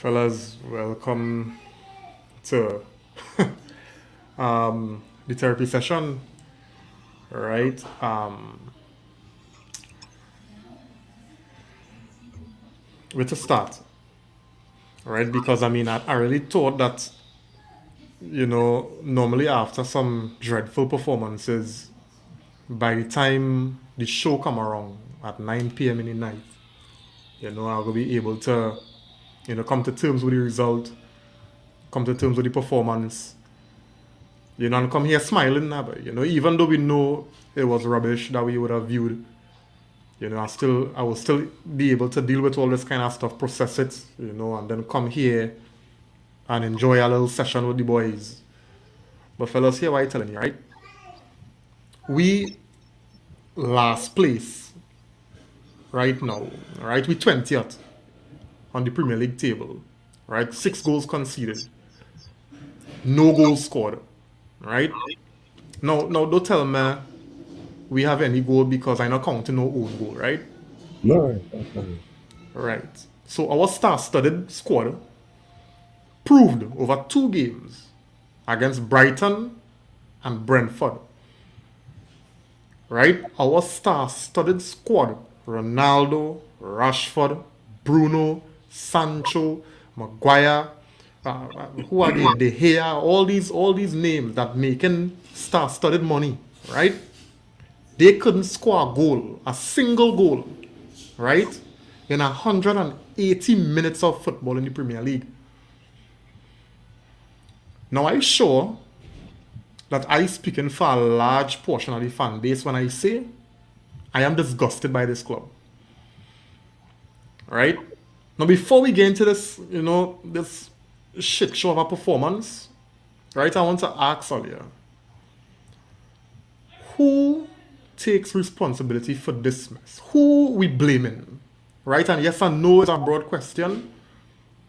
Fellas, welcome to the therapy session, right? With a start, right? Because I really thought that, normally after some dreadful performances, by the time the show come around at 9 p.m. in the night, I'll be able to, come to terms with the result, come to terms with the performance, and come here smiling now, but, even though we know it was rubbish that we would have viewed. I will still be able to deal with all this kind of stuff, process it, and then come here and enjoy a little session with the boys. But fellas, here what I telling you, right? We last place right now, right? We 20th on the Premier League table, right? 6 goals conceded, no goals scored, right? Now don't tell me we have any goal because I not counting no own goal, right? No, definitely. Right. So our star-studded squad proved over 2 games against Brighton and Brentford. Right? Our star-studded squad: Ronaldo, Rashford, Bruno, Sancho, Maguire, who again? De Gea. All these names that making star-studded money. Right? They couldn't score a goal, a single goal. Right? In 180 minutes of football in the Premier League. Now I sure that I speaking for a large portion of the fan base when I say I am disgusted by this club. Right? Now before we get into this, this shit show of a performance, right? I want to ask earlier, who takes responsibility for this mess? Who we blaming? Right? And yes and no is a broad question,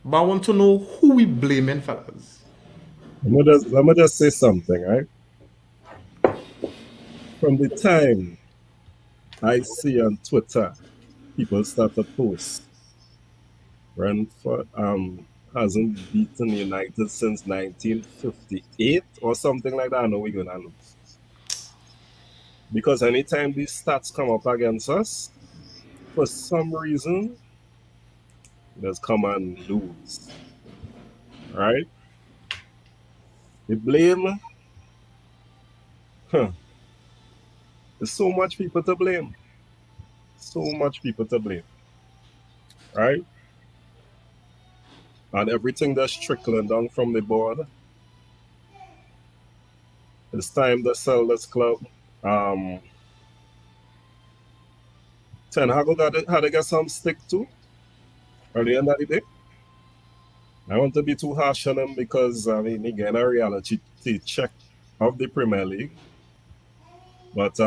but I want to know who we blaming, fellas. Let me just say something, right? From the time I see on Twitter, people start to post Brentford hasn't beaten United since 1958 or something like that. I know we're gonna lose. Because anytime these stats come up against us, for some reason, just come and lose. Right? The blame, huh, there's so much people to blame. So much people to blame. Right? And everything that's trickling down from the board. It's time to sell this club. Um, Ten Hag had to get some stick too at the end of the day. I want to be too harsh on him because I mean he get a reality check of the Premier League, but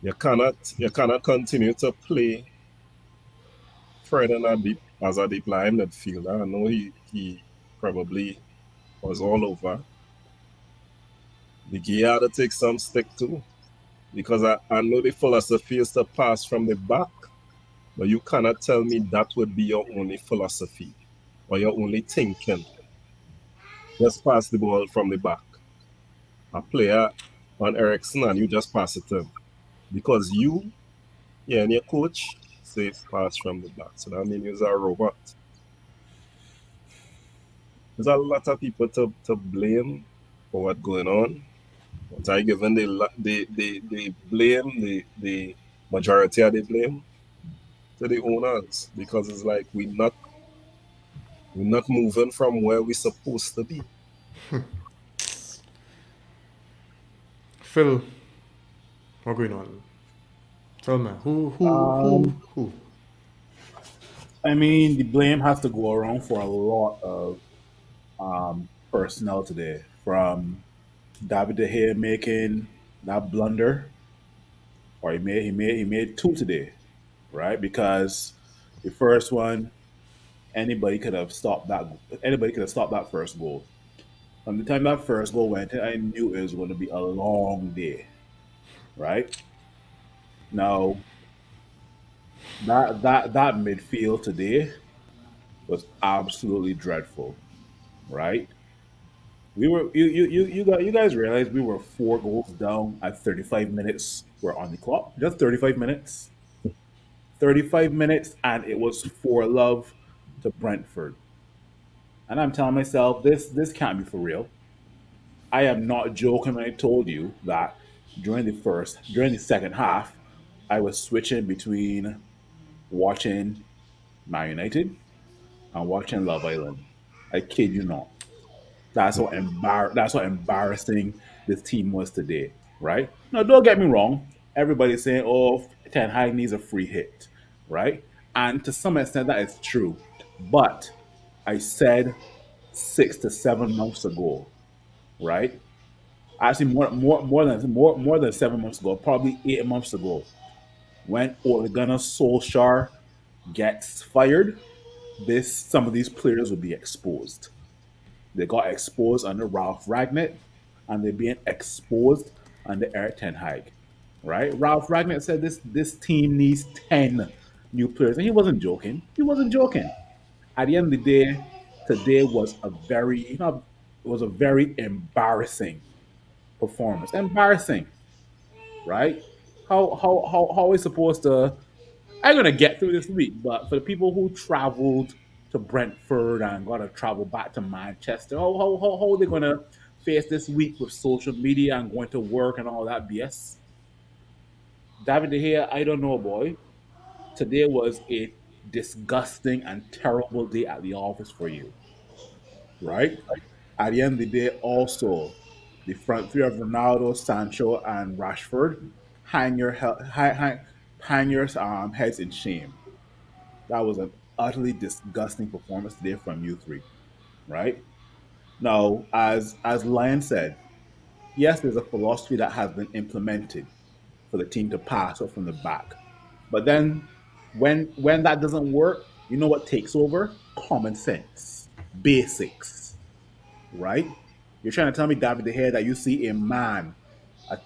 you cannot continue to play Fred in a deep as a deep line midfielder. I know he probably was all over. The gear had to take some stick too because I know the philosophy is to pass from the back. But you cannot tell me that would be your only philosophy or your only thinking. Just pass the ball from the back. A player on Ericsson and you just pass it to him. Because yeah, and your coach say pass from the back. So that means you're a robot. There's a lot of people to blame for what's going on. But I given the blame, the majority of the blame to the owners because it's like we're not moving from where we're supposed to be. Phil, what's going on? Tell me, Um, who? I mean, the blame has to go around for a lot of personnel today. From David De Gea making that blunder, or he made two today, right? Because the first one, anybody could have stopped that. Anybody could have stopped that first goal. From the time that first goal went, I knew it was going to be a long day, right? Now that midfield today. was absolutely dreadful, right? We were you guys realize we were 4 goals down at 35 minutes. We're on the clock, just 35 minutes, 35 minutes, and it was 4-love to Brentford. And I'm telling myself, this can't be for real. I am not joking when I told you that during the second half, I was switching between watching Man United and watching Love Island. I kid you not. That's how embarrassing this team was today, right? Now, don't get me wrong. Everybody's saying, "Oh, Ten Hag needs a free hit," right? And to some extent, that is true. But I said 6 to 7 months ago, right? Actually, more than 7 months ago, probably 8 months ago, when Ole Gunnar Solskjaer gets fired, this some of these players will be exposed. They got exposed under Ralph Ragnick, and they're being exposed under Eric Ten Hag. Right? Ralph Ragnick said this team needs 10 new players, and he wasn't joking. He wasn't joking. At the end of the day, today was a very it was a very embarrassing performance. Embarrassing, right? How are we supposed to? I'm gonna get through this week, but for the people who traveled to Brentford and gotta travel back to Manchester, how are they gonna face this week with social media and going to work and all that BS? David De Gea, I don't know, boy. Today was a disgusting and terrible day at the office for you, right? At the end of the day, also the front three of Ronaldo, Sancho, and Rashford hang your heads in shame. That was an utterly disgusting performance today from you three, right? Now, as Lion said, yes, there's a philosophy that has been implemented for the team to pass up from the back. But then when that doesn't work, you know what takes over? Common sense. Basics. Right? You're trying to tell me, David De Gea, that you see a man uh,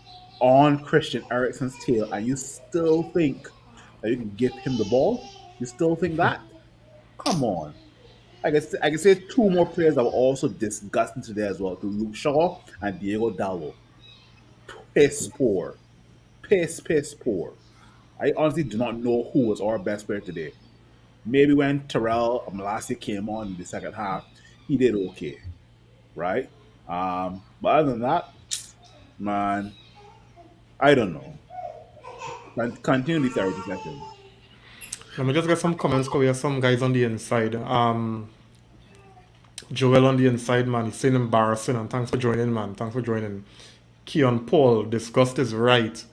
on Christian Eriksen's tail and you still think that you can give him the ball? You still think that? Come on. I can say two more players that were also disgusting today as well, to Luke Shaw and Diego Dallo. Piss poor. Piss poor. I honestly do not know who was our best player today. Maybe when Terrell Malasi came on in the second half, he did okay, right? But other than that, man, I don't know. Continue the therapy session. Let me just get some comments because we have some guys on the inside. Joel on the inside, man, he's saying embarrassing, and thanks for joining, man. Thanks for joining. Keon Paul, disgust is right.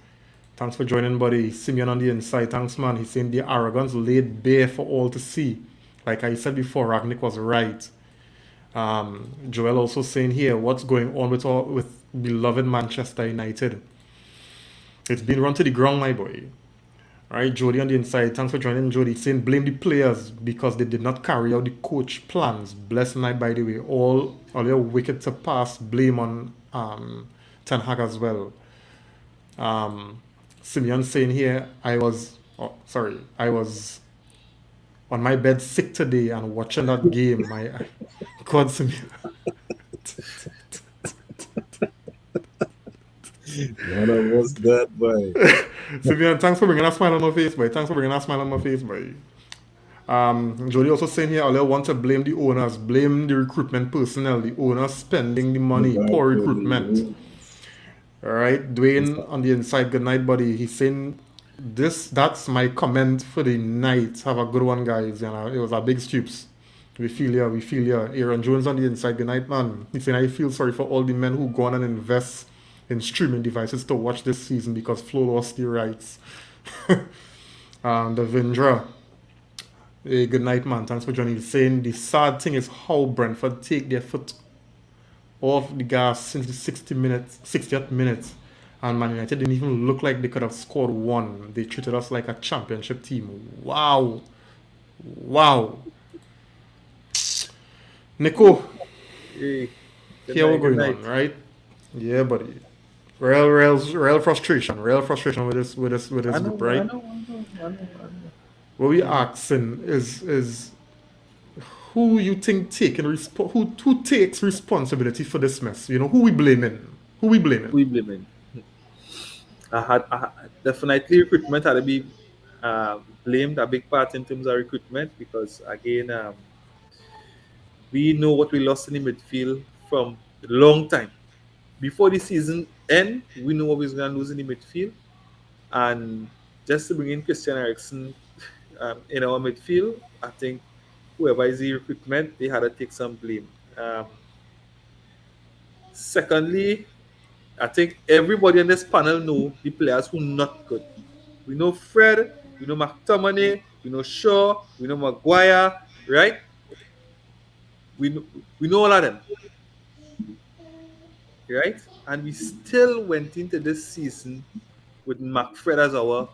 Thanks for joining, buddy. Simeon on the inside, thanks, man. He's saying the arrogance laid bare for all to see. Like I said before, Ragnick was right. Joel also saying here, what's going on with beloved Manchester United? It's been run to the ground, my boy. All right, Jody on the inside. Thanks for joining, Jody. Saying blame the players because they did not carry out the coach plans. Bless night, by the way. All your wicked to pass blame on Ten Hag as well. Simeon saying here, I was on my bed sick today and watching that game. My God, Simeon. None of us that way. Simeon, thanks for bringing a smile on my face, boy. Thanks for bringing a smile on my face, boy. Jody also saying here, I want to blame the owners, blame the recruitment personnel, the owners spending the money, poor recruitment. All right, Dwayne on the inside, good night, buddy. He's saying that's my comment for the night. Have a good one, guys. It was a big stoops. We feel ya, we feel ya. Aaron Jones on the inside, good night, man. He's saying I feel sorry for all the men who go on and invest in streaming devices to watch this season because Flo lost the rights. The Vindra. Hey, good night, man. Thanks for joining. He's saying the sad thing is how Brentford take their foot off the gas since the 60th minute. And Man United didn't even look like they could have scored one. They treated us like a championship team. Wow. Wow. Nico, Hey, good here we're night, good going night. on, right? Yeah, buddy. Real frustration. Real frustration with this I know, group, I right? know, I know, I know, I know. What we asking is who you think who takes responsibility for this mess? You know, who we blaming? Who we blaming? We blaming. Definitely recruitment had to be blamed a big part in terms of recruitment because again we know what we lost in the midfield from a long time before the season end. We know what we was going to lose in the midfield, and just to bring in Christian Eriksen in our midfield, I think whoever is the recruitment, they had to take some blame. Secondly, I think everybody on this panel know the players who not good. We know Fred, we know McTominay, we know Shaw, we know Maguire, right? We know, we know all of them, right? And we still went into this season with McFred as our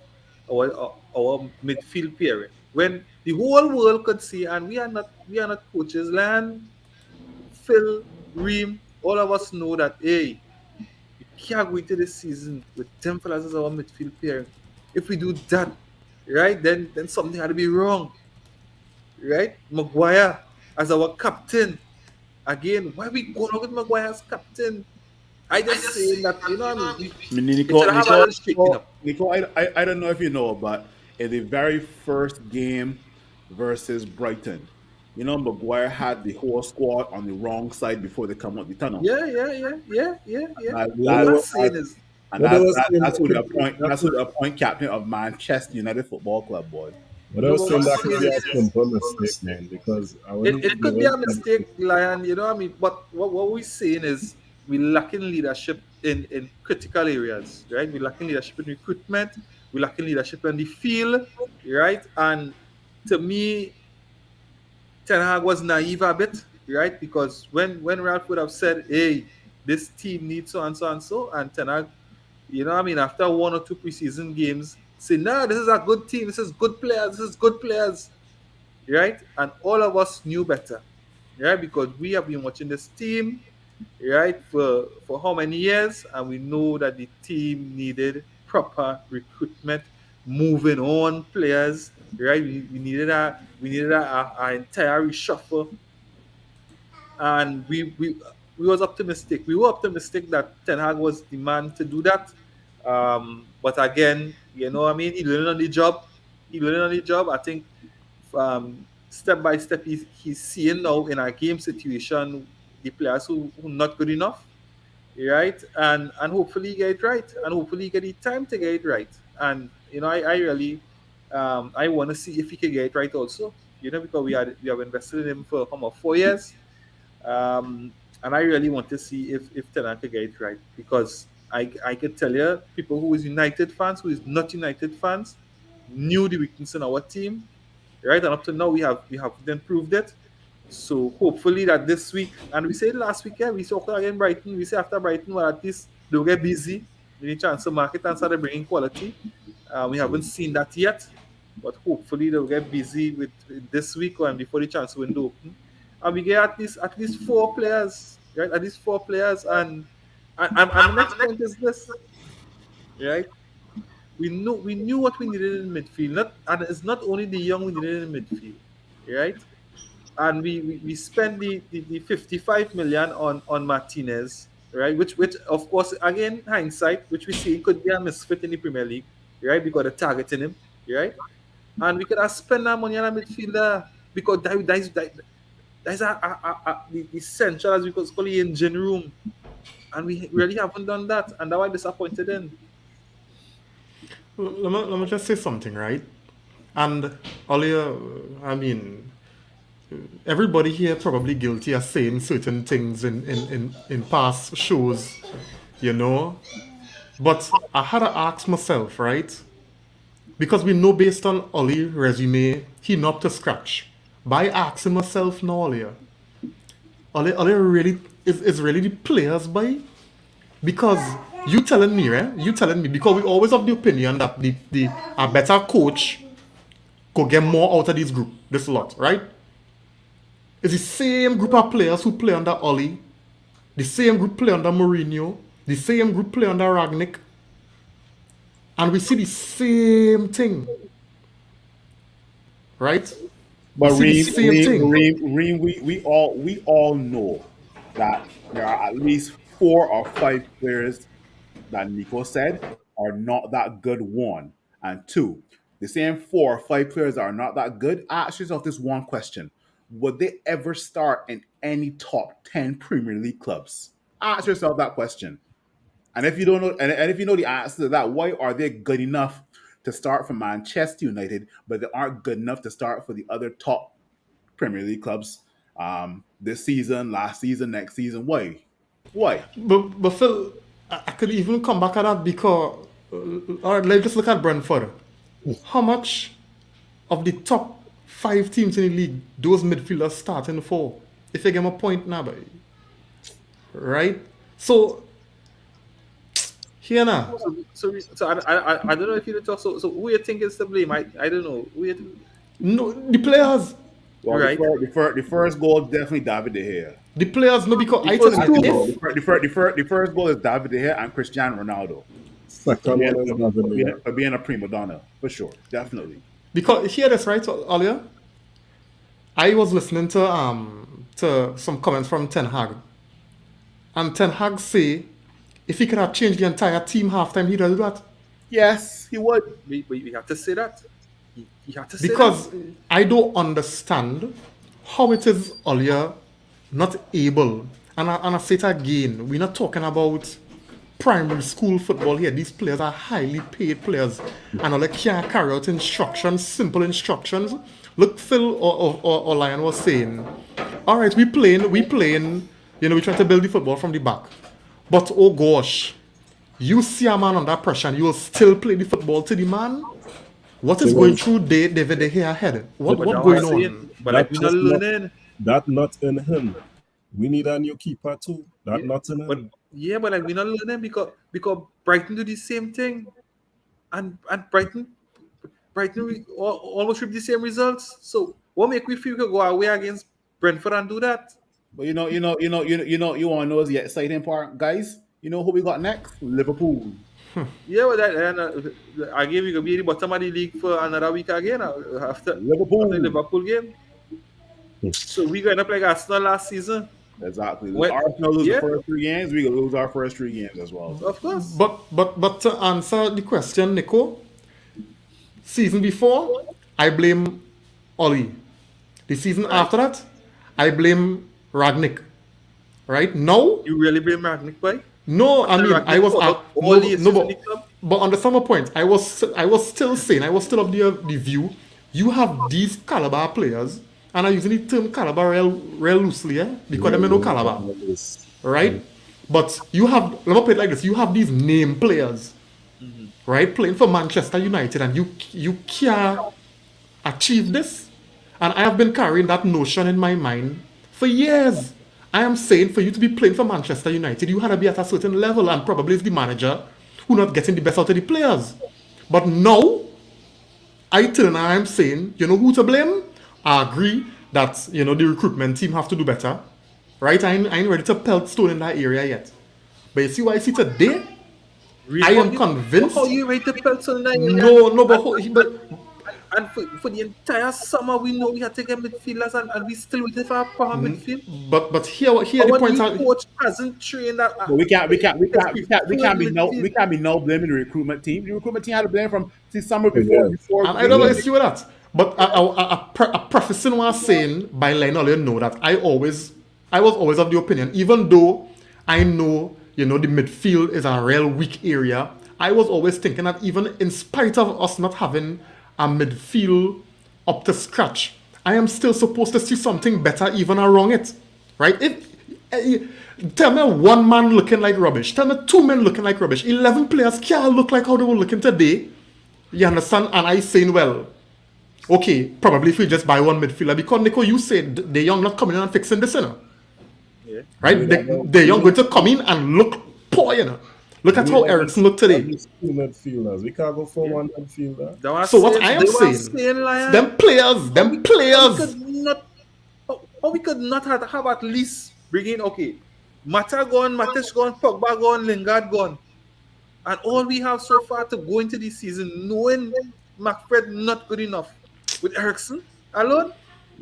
midfield pairing. When the whole world could see, and we are not coaches, Land, Phil, Reem, all of us know that hey, we can't go into this season with them fellas as our midfield pairing. If we do that, right, then something had to be wrong, right? Maguire as our captain. Again, why we going out with Maguire as captain? I just saying that, I mean, I mean, it should have a little shaking up. I don't know if you know, but in the very first game versus Brighton, Maguire had the whole squad on the wrong side before they come out the tunnel. Yeah, yeah, yeah, yeah, yeah, yeah. That, What All that, I I'm was, that, saying is, and what I was saying that's that who could the be appoint. That's who the appoint captain of Manchester United Football Club, boy. what I no, was but what saying I'm that could saying be a is, simple mistake, man, because I it, wasn't it there could be a was mistake, Lion. You know what I mean? But what we're saying is we lacking leadership in critical areas, right? We lacking leadership in recruitment. We lacking leadership in the field, right? And to me, Ten Hag was naive a bit, right? Because when Ralph would have said, "Hey, this team needs so and so and so," and Ten Hag, you know what I mean, after one or two preseason games, say, "No, this is a good team. This is good players. This is good players." Right? And all of us knew better, right? Because we have been watching this team, right, for how many years, and we know that the team needed proper recruitment, moving on players, right? We needed a entire reshuffle, and we was optimistic. We were optimistic that Ten Hag was the man to do that. But again, I mean, he learned on the job. He learned on the job. I think step by step, he's seeing now in a game situation the players who not good enough, right? And hopefully get it right, and hopefully get the time to get it right. And I really I want to see if he can get it right also. Because we have invested in him for how much 4 years, and I really want to see if Tenan can get it right, because I could tell you people who is United fans, who is not United fans, knew the weakness in our team, right? And up to now we have then proved it. So hopefully that this week, and we said last week, yeah, we saw again Brighton. We say after Brighton, well, at least they'll get busy. We need chance to market and start bringing quality. We haven't seen that yet, but hopefully they'll get busy with this week and before the transfer window open, and we get at least 4 players, right? At least 4 players, and the next point is this, right? We knew what we needed in midfield, and it's not only the young we needed in midfield, right? And we spent the 55 million on Martinez, right? Which of course, again, hindsight, which we see could be a misfit in the Premier League, right? Because they're targeting him, right? And we could have spent that money on a midfielder, because that's the central, as we could call the engine room, and we really haven't done that, and that's why disappointed in. Let me just say something, right? And earlier, I mean, everybody here probably guilty of saying certain things in past shows, you know. But I had to ask myself, right? Because we know based on Ollie's resume, he not up to scratch. By asking myself now, Ollie really is really the players by, because you telling me, right? You telling me, because we always have the opinion that the a better coach could get more out of this group, this lot, right? It's the same group of players who play under Ollie, the same group play under Mourinho, the same group play under Ragnick, and we see the same thing, right? We But see the Reem, same thing. we all know that there are at least 4 or 5 players that Nico said are not that good. One and two, the same 4 or 5 players that are not that good. Ask yourself this one question: would they ever start in any top 10 Premier League clubs? Ask yourself that question. And if you don't know, and if you know the answer to that, why are they good enough to start for Manchester United, but they aren't good enough to start for the other top Premier League clubs this season, last season, next season? Why? Why? But Phil, I could even come back at that because, all right, let's just look at Brentford. How much of the top 5 teams in the league those midfielders starting for? If you get my point now, but right? So here now, So I don't know if you talk. So who you think is to blame? I don't know. no, the players, Well, Right. the first goal definitely David De Gea. the players, no, because The I tell first you, Actually, two. no, if the first goal is David De Gea and Cristiano Ronaldo for Second being, one is David Lea. for being a prima donna, for sure, definitely. because hear this right earlier, I was listening to some comments from Ten Hag, and Ten Hag say if he could have changed the entire team halftime, he'd have do that. Yes, he would. We have to say that. You have to say that. Because I don't understand how it is earlier not able, and I say it again, we're not talking about primary school football here. These players are highly paid players, and all they can't carry out instructions, simple instructions. Look, Phil or Lion was saying, all right, we playing, we try to build the football from the back. But oh gosh, you see a man under pressure and you will still play the football to the man? What is Thing going is, through David De Gea head? What But what that was going saying. on? But like that we're not just not learning. that not in him. We need a new keeper too. That Yeah. not in But him. yeah, but like we're not learning because Brighton do the same thing, and Brighton almost reap the same results. So what make we feel we could go away against Brentford and do that? But you want to know the exciting part, guys? You know who we got next? Liverpool. Yeah, but again we could be at the bottom of the league for another week again after the Liverpool. Liverpool game. So we gonna end up like Arsenal last season. Exactly. What? Arsenal lose the Yeah, first 3 games, we could lose our first 3 games as well. of course. But to answer the question, Nico, season before, I blame Ollie. The season Right. after that, I blame Ragnick. Right now, You really blame Ragnick, boy? no, I After mean I Ragnick was fuck at up all the no, issues in the club. but on the summer point, I was still saying I was still of the view you have these caliber players, and I'm using the term caliber real loosely, because them no caliber, right? But you have, let me put it like this: you have these name players, right, playing for Manchester United, and you can't achieve this. And I have been carrying that notion in my mind for years. I am saying for you to be playing for Manchester United, you had to be at a certain level, and probably it's the manager who not getting the best out of the players. But now, I turn and I'm saying, you know who to blame? I agree that, the recruitment team have to do better. Right? I ain't ready to pelt stone in that area yet. But you see what I see today? I am How convinced. you rate the person like No, and for the entire summer we know we had taken midfielders and we still waiting for our power midfield. but here the Our point new are, coach hasn't trained that. But we preferred can't be midfield. blaming the recruitment team. The recruitment team had to blame from the summer For years. before and I we don't know came if you with that. But I prefacing what I'm saying by letting all you know that I was always of the opinion, even though I know, the midfield is a real weak area, I was always thinking that even in spite of us not having a midfield up to scratch, I am still supposed to see something better even around it. Right? Eh, Tell me one man looking like rubbish. Tell me two men looking like rubbish. 11 players can't look like how they were looking today. You understand? And I saying, well, okay, probably if we just buy one midfielder, because Nico, you said the young not coming in and fixing this, Yeah. right? The young going to come in and look poor, Look at how Ericsson looked today. Two midfielders. We can't go for Yeah. one midfielder. So what I am saying, Lion. them players. How we could not have at least bring in Mata gone, Matish gone, Pogba gone, Lingard gone. And all we have so far to go into this season, knowing McFred not good enough with Ericsson alone.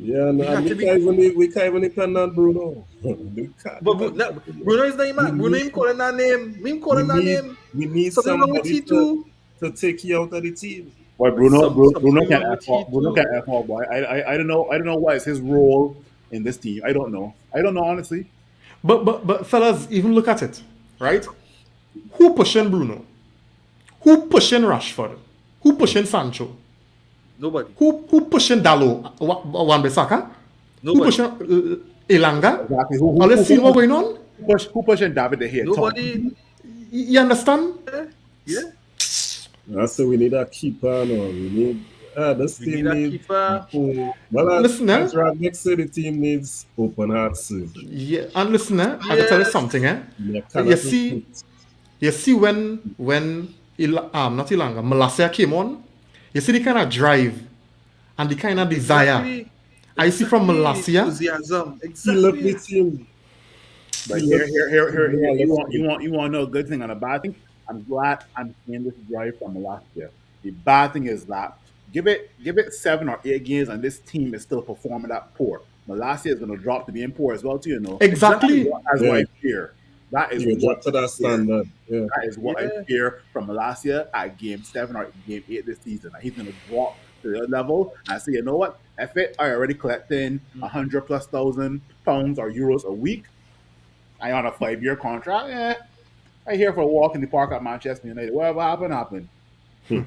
Yeah, We and had to be. we can't even depend on Bruno. We can't But depend on Bruno. Bruno is not We man. Bruno him need calling that name. Him we calling that need name. we need Something wrong with somebody T2. to take you out of the team. Boy, Bruno Something can wrong with F off. Bruno T2. can F off, boy. I don't know. I don't know what is his role in this team. I don't know. I don't know honestly. But fellas, even look at it, right? Who pushing Bruno? Who pushing Rashford? Who pushing Sancho? Nobody. Who pushing Dalo? Wan-Bissaka? Who Nobody. pushing Elanga? Exactly. All you seen what going on? Who pushing David De Gea? Talk. Nobody. You understand? Yeah. I say we need a keeper now. We need this We need team a needs keeper. Listen, as Ragnick said, the team needs open heart surgery. yeah, and listen, I can tell you Yes. something, You You cannot see, repeat. when not Ilanga, Malasia came on, you see the kind of drive and the kind of desire Exactly. I see from Exactly. Malasia. Enthusiasm. He left Exactly. the team. But He left here. he left the You want to know a good thing and a bad thing? I'm glad I'm seeing this drive from last year. The bad thing is that give it 7 or 8 games and this team is still performing that poor. Malasia is going to drop to being poor as well too. You know Exactly. that's what Yeah, I fear. That is he will what drop to I that fear. standard. Yeah. That is what I Yeah. fear from Malasia at game 7 or game 8 this season. That he's going to drop to the level and say, you know what? If it I already collecting 100,000+ pounds or euros a week, I on a 5 year contract. I here for a walk in the park at Manchester United. Whatever happened. Let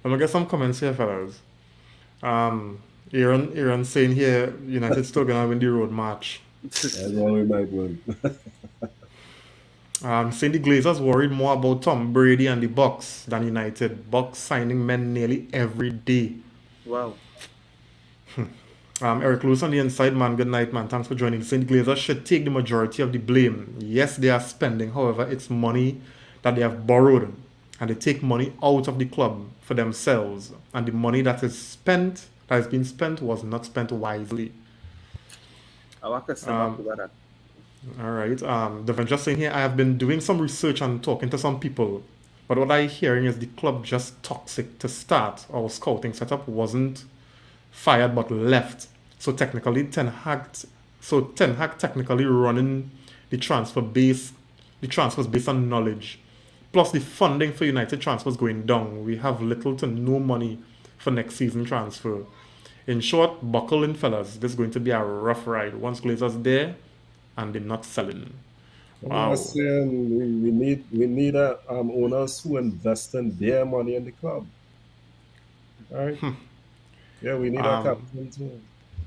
me get some comments here, fellas. Aaron saying here, United still gonna win the road match. That's why we might win. Saying the Glazers worried more about Tom Brady and the Bucks than United. Bucks signing men nearly every day. Wow. Erik Lewis on the inside, man. Good night, man. Thanks for joining. Saying the Glazers should take the majority of the blame. Yes, they are spending. However, it's money that they have borrowed. And they take money out of the club for themselves. And the money that has been spent, was not spent wisely. I want to sum up about that. All right. Devin just saying here, I have been doing some research and talking to some people, but what I'm hearing is the club just toxic to start. Our scouting setup wasn't fired but left. So technically, Ten Hag technically running the transfers based on knowledge. Plus the funding for United transfers going down. We have little to no money for next season transfer. In short, buckle in, fellas. This is going to be a rough ride. Once Glazers there, and they're not selling. Wow. I'm saying we need owners who invest in their money in the club. All right. Yeah, we need a captain too.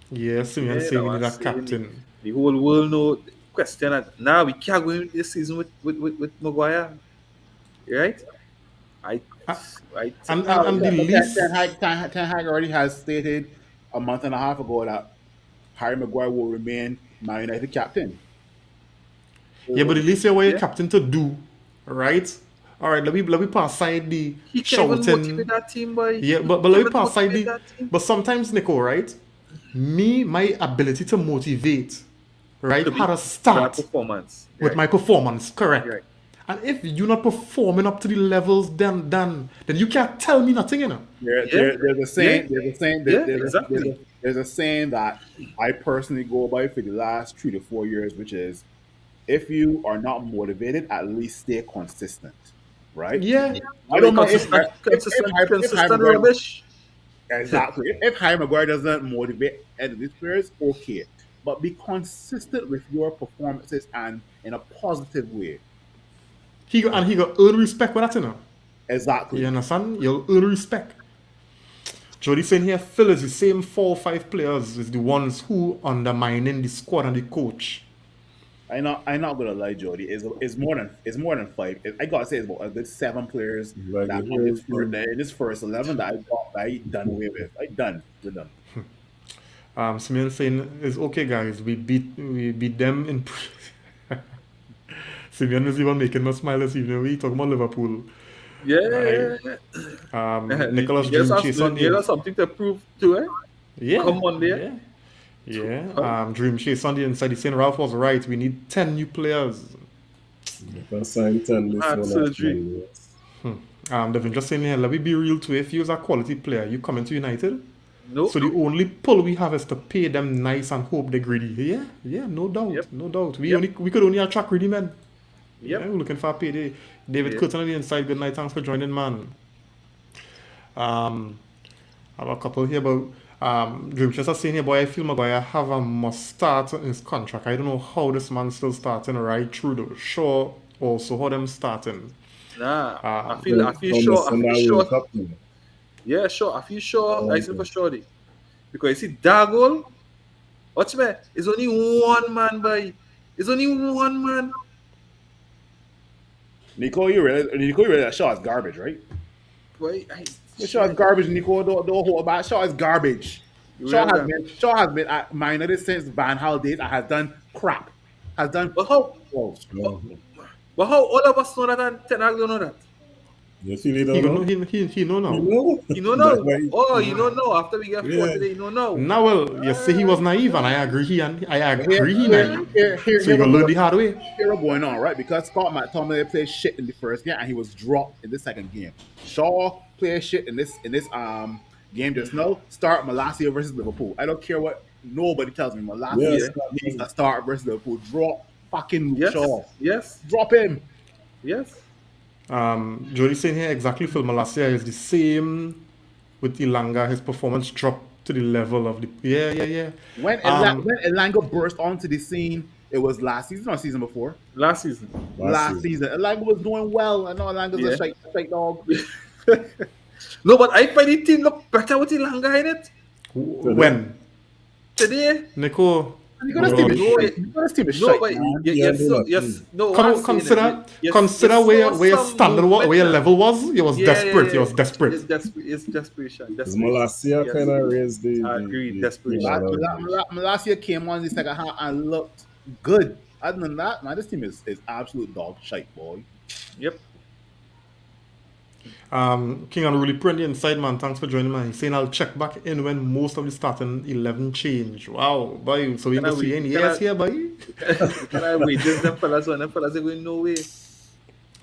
Yeah, Simeon saying we need a captain. The whole world know the question that now we can't go in this season with Maguire. Right? And Ten the least. Hag already has stated a month and a half ago that Harry Maguire will remain Man United captain. Yeah, but at least you're what you're captain to do, right? All right, let me pass aside the He can't shouting. even motivate that team, boy. Yeah, but let me pass aside the. But sometimes, Nico, right? My ability to motivate, right, had to start performance with my performance, correct? Right. And if you're not performing up to the levels, then you can't tell me nothing, you know. There's a saying. Exactly. There's a saying that I personally go by for the last 3 to 4 years, which is, if you are not motivated, at least stay consistent, right? Yeah. I don't know if consistent rubbish. Exactly. If Harry Maguire doesn't motivate any of these players, okay. But be consistent with your performances and in a positive way. He got earn respect with that, you know. Exactly. You understand? You'll earn respect. Jody saying here, Phil is the same 4 or 5 players is the ones who undermining the squad and the coach. I'm not gonna lie, Jody. It's more than 5. I gotta say, it's about a good 7 players Like that in this first 11 that I done away with. We're done. Simeon saying it's okay, guys. We beat them in. Simeon is even making me smile this evening. We talking about Liverpool. Yeah. Nicholas Dream Chase on the something to prove to, eh? Yeah. Come on there. Yeah. Dream Chase on the inside. He's saying Ralph was right. We need 10 new players. You can sign 10 this surgery. Devin just saying here, let me be real too. If you're a quality player, you come into United, No. So the only pull we have is to pay them nice and hope they're greedy. Yeah, yeah, no doubt, Yep. no doubt. Yep. We could only attract greedy men. Yeah, Yep. we're looking for a payday. David Yeah. Curtin on the inside. Good night. Thanks for joining, man. Um, I have a couple here, but Dream Chester saying here, boy, I feel Maguire have a must start in his contract. I don't know how this man still starting right through though. Sure, also how them starting. Nah. Um, I feel Don't sure. miss I on feel that sure. World Cup thing. Yeah, sure. I feel sure. I say for Okay. sure. Because you see, that goal, watch me. It's only one man, boy. It's only one man. Nico, you realize that shot is garbage, right? Boy, The shot is garbage, Nico. Don't hold back. Shot is garbage. You realize that? Shaw has been at Man United since Van Hal days and has done crap. Has done But how? oh. Well, But how all of us know that and Ten Hag don't know that? you feel it he don't know know? he know now. You know? You know That's now. why. Oh, you don't know after we get Yeah. 4 today, you don't know. Now, well, you say he was naive, and I agree. I agree he naive. Here, So you gonna learn the hard way. here what's going on, right? Because Scott McTominay played shit in the first game and he was dropped in the second game. Shaw played shit in this game just now. Start Malacia versus Liverpool. I don't care what nobody tells me. Malacia Yes. needs a start versus Liverpool. Drop fucking Luke Yes. Shaw. Yes. Drop him. Yes. Jody saying here exactly Phil Malacia is the same with Ilanga. His performance dropped to the level of the yeah. When Elanga burst onto the scene, it was last season or season before? Last season. Last season. Elanga was doing well. I know Elanga's Yeah. a shite dog. No, but I find the team look better with Ilanga in it When today. Nico, Nico's No, team is no, shite. Nico's team is No, shite, but man. yes, do so, not yes, no. what I'm saying is consider you where saw your some standard was, where your movement. level was. You was desperate. You was It's, desperate. it's desperation. Because Desperation. Malacia Yes. kind of raised I agree, the desperation. Malacia came on the second half and looked good. Other than that, man, this team is absolute dog shite, boy. Yep. King Unruly Print the inside man. Thanks for joining me. He's saying I'll check back in when most of the starting 11 change. Wow, boy. So we Can I can see wait- any can yes I- here, boy. Can I wait? Just them fellas, when them fellas are going no way.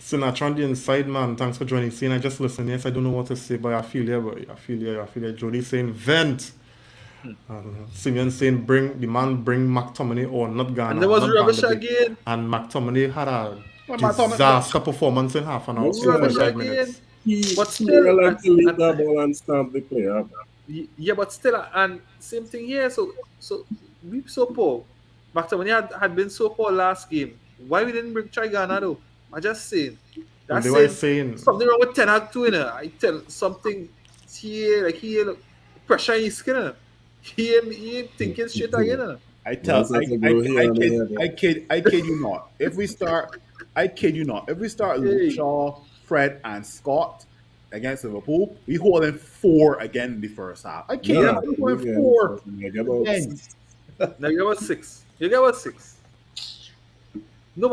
Sinatra the inside man. Thanks for joining. Saying I just listen. Yes, I don't know what to say, but I feel here, boy. I feel here. Jody saying vent. Simeon saying bring McTominay or not Ghana. And there was not rubbish Van de Beek. again. And McTominay had a Well, McTominay- disaster performance in half an hour, Most Rubbish 45 again. minutes. But He still, like to leave and- that ball and stamp the player. Yeah, but still, and same thing here. So we so poor. McTominay had been so poor last game. Why we didn't bring Ghana though? I just saying. And That's they were saying saying something wrong with Ten Hag too, I tell something here, like he look, pressure in his skin. He ain't thinking straight again. I tell, That's a go here and there, though. I kid you not. If we start, Luke Hey. Shaw, Fred, and Scott against Liverpool, we holding 4 again in the first half. I kid you not. We holding 4 again. Now you got 6. You got 6. No,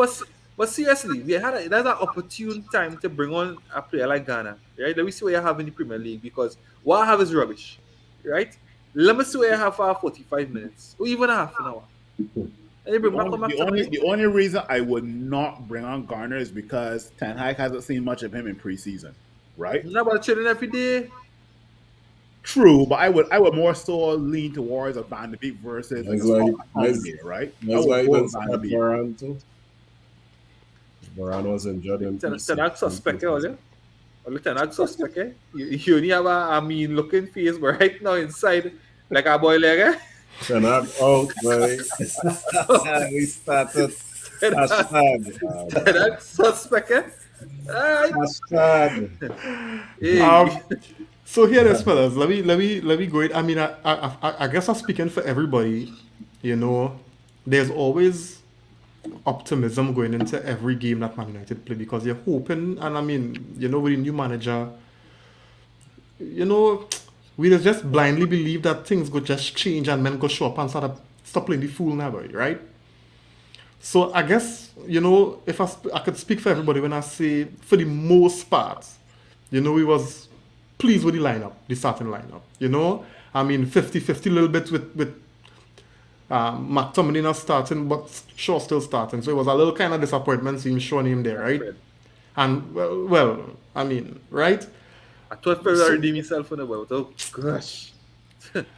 but seriously, that's an opportune time to bring on a player like Ghana, right? Let me see what you have in the Premier League, because what I have is rubbish, right? Let me see what you have for 45 minutes or even half an hour. And you bring back on McTominay. The only reason I would not bring on Garner is because Ten Hag hasn't seen much of him in preseason, right? Not about training every day. True, but I would more so lean towards a Van de Beek versus like a That's why- Scott McTominay, right? I That's would why go even with Van de Scott Beek. Varane too. Varane was injured in Ten Hag suspect, yeah? Or Ten Hag suspect, eh? You only have a mean looking face, but right now inside, like a boy leg, eh? Ten Hag out, boy. We started. Hashtag. Ten Hag suspect, eh? Alright. Hashtag. Hey. So here it is, fellas. Let me go it. I mean, I guess I'm speaking for everybody. You know, there's always optimism going into every game that Man United play, because you're hoping, and I mean, you know, with a new manager, you know, we just blindly believe that things go just change and men go show up and stop playing the fool now, right? So I guess, you know, if I could speak for everybody when I say, for the most part, you know, we was pleased with the lineup, the starting lineup. You know, I mean, 50-50 a little bit with McTominay not starting, but Shaw still starting. So it was a little kind of disappointment seeing Shaw name there, right? And well, I mean, right? I thought Fred redeemed himself on the world. Oh gosh.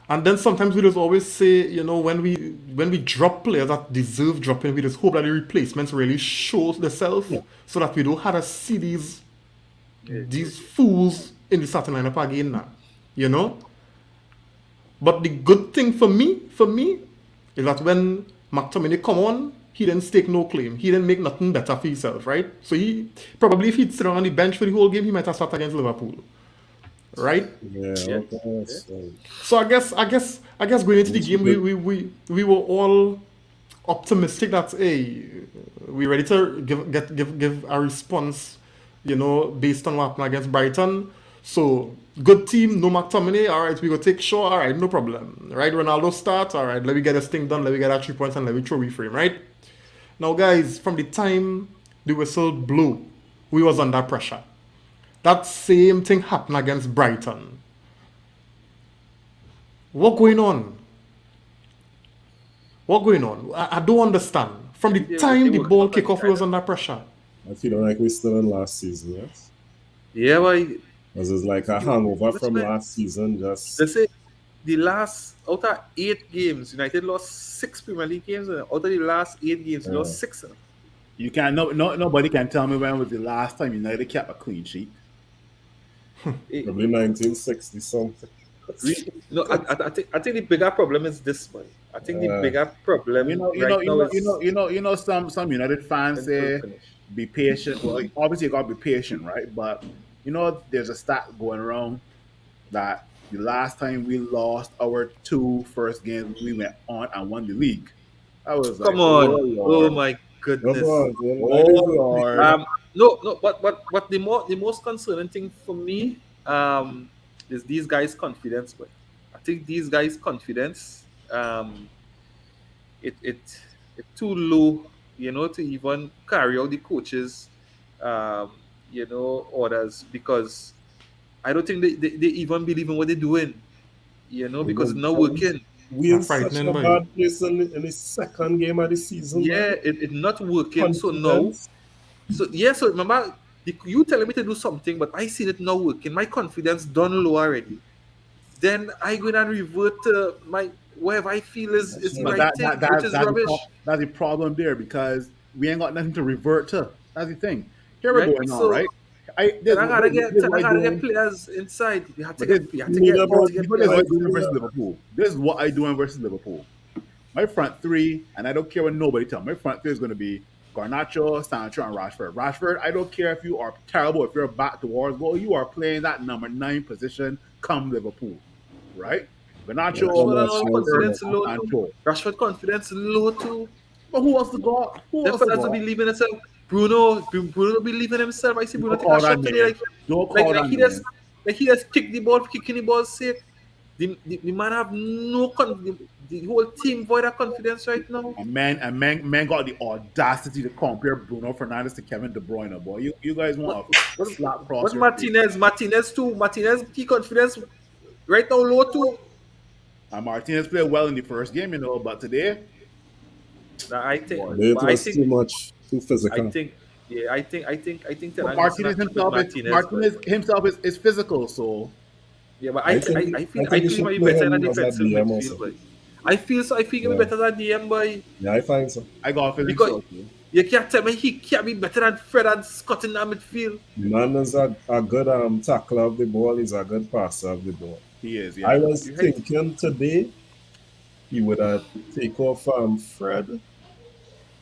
And then sometimes we just always say, when we drop players that deserve dropping, we just hope that the replacements really shows themselves Yeah. so that we don't have to see these Yeah, yeah, these fools in the starting lineup again now. You know? But the good thing for me, is that when McTominay come on, he didn't stake no claim. He didn't make nothing better for himself, right? So he probably if he'd sit on the bench for the whole game, he might have started against Liverpool. Right? Yeah, yeah, okay, yeah. so So I guess going into the we game, should we were all optimistic that hey, we ready to give a response, based on what happened against Brighton. So good team, no McTominay. All right, we go take Shaw. All right, no problem. Right, Ronaldo start. All right, let me get this thing done. Let me get our 3 points and let me throw reframe. Right now, guys, from the time the whistle blew, we was under pressure. That same thing happened against Brighton. What going on? What going on? I don't understand. From the They time the working ball out on kick the off, we was island. under pressure. I feel like we're still in last season, yes? Yeah, but Because it's like a hangover that's from where last season, they just say the last out of 8 games, United lost 6 Premier League games, and out of the last 8 games, we lost six. You can nobody can tell me when was the last time United kept a clean sheet. Eh, probably 1960 something. no, I think the bigger problem is this one. I think the Uh, bigger problem right now is Some United fans mental say finish. be patient. Well, obviously you gotta be patient, right? But there's a stat going around that the last time we lost our two first games, we went on and won the league. I was like, Come oh on! Oh lord, my no, goodness! but I oh think we'll pick it lord. up. No, no. But the most concerning thing for me is these guys' confidence. But I think these guys' confidence it it it too low, to even carry out the coaches orders, because I don't think they even believe in what they're doing. Because it's not And working. we in That's such frightening, a boy. bad place in the second game of the season, Yeah, man. it not working. So now, Confidence. so remember, you telling me to do something, but I seen it not working. My confidence done low already. Then I go and revert to my whatever I feel is the But right thing, which is rubbish, that's the problem there because we ain't got nothing to revert to. That's the thing. Here we're right? going on, So right? I this, this is then what I I gotta get doing. players inside. But this You have We to need get about this is what players I five doing inside. versus players. Liverpool. This is what I doing versus Liverpool. My front three, and I don't care what nobody tell me, my front three is going to be Garnacho, Sancho, and Rashford. Rashford, I don't care if you are terrible, if you're back towards goal, you are playing that number 9 position come Liverpool, right? Yeah, Garnacho, I'm Rashford and not all sure. Rashford, confidence and low too. Sancho. Rashford confidence low too. But who else to go? Who Them else to fellas will be go? leaving himself. Bruno will be leaving himself. I see Bruno Don't take a call that shot today, name. Don't call that name. like he just kick the ball for kicking the ball's sake. The man have no the whole team void of confidence right now. And man got the audacity to compare Bruno Fernandes to Kevin De Bruyne, boy. You guys What want a what slap across what your face. Martinez too. Martinez key confidence right now low too. And Martinez played well in the first game, but today, Nah, I think, boy. Today it but I was think too much, too I physical. think yeah, I think Ten But Hag must not keep with Martinez, but Martinez himself is physical, so yeah, but I think I I think we feel he should might be play better in a him as a defensive DM midfield, also. but I feel he can be Yeah, better than DM, boy. yeah, I find so. I got a feeling Because so too. you can't tell me he can't be better than Fred and Scott in that midfield. The man is a good tackler of the ball. He's a good passer of the ball. He is, I yeah. was You right? thinking today he would take off Fred,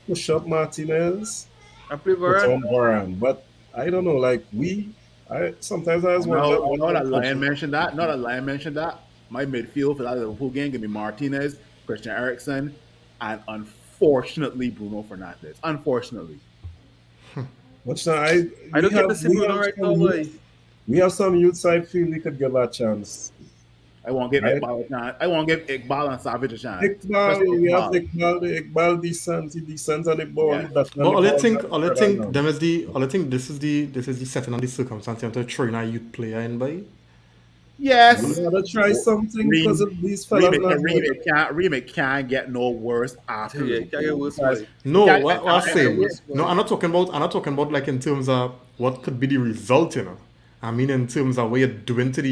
push up Martinez, And play put Varane. on Varane. But I don't know, like I sometimes I just wonder You what know kind that of Lion coaching. mentioned that. Not that Lion mentioned that. My midfield for that Liverpool game give me Martinez, Christian Eriksen, and unfortunately Bruno Fernandes. Unfortunately. Which now I don't get to see we Bruno have right some now, boy. youth. We have some youths I feel we could give a chance. I won't give Right? Iqbal a chance. I won't give Iqbal and Savage a chance. Iqbal, Especially we have Iqbal. Iqbal decent, he decent on the ball, he Yeah. better But on the ball than all I Fred and think them. them is the all I think this is the setting and the circumstance to throw in a youth player in by. We Yes. gotta try something because Reem, of these fellas not doing it. Reem, it can't get no worse after Yeah, it can get Liverpool worse, because boy. it No, can't. what I'm It can get saying. worse, No, boy. I'm not talking about like in terms of what could be the result, I mean in terms of what you're doing to the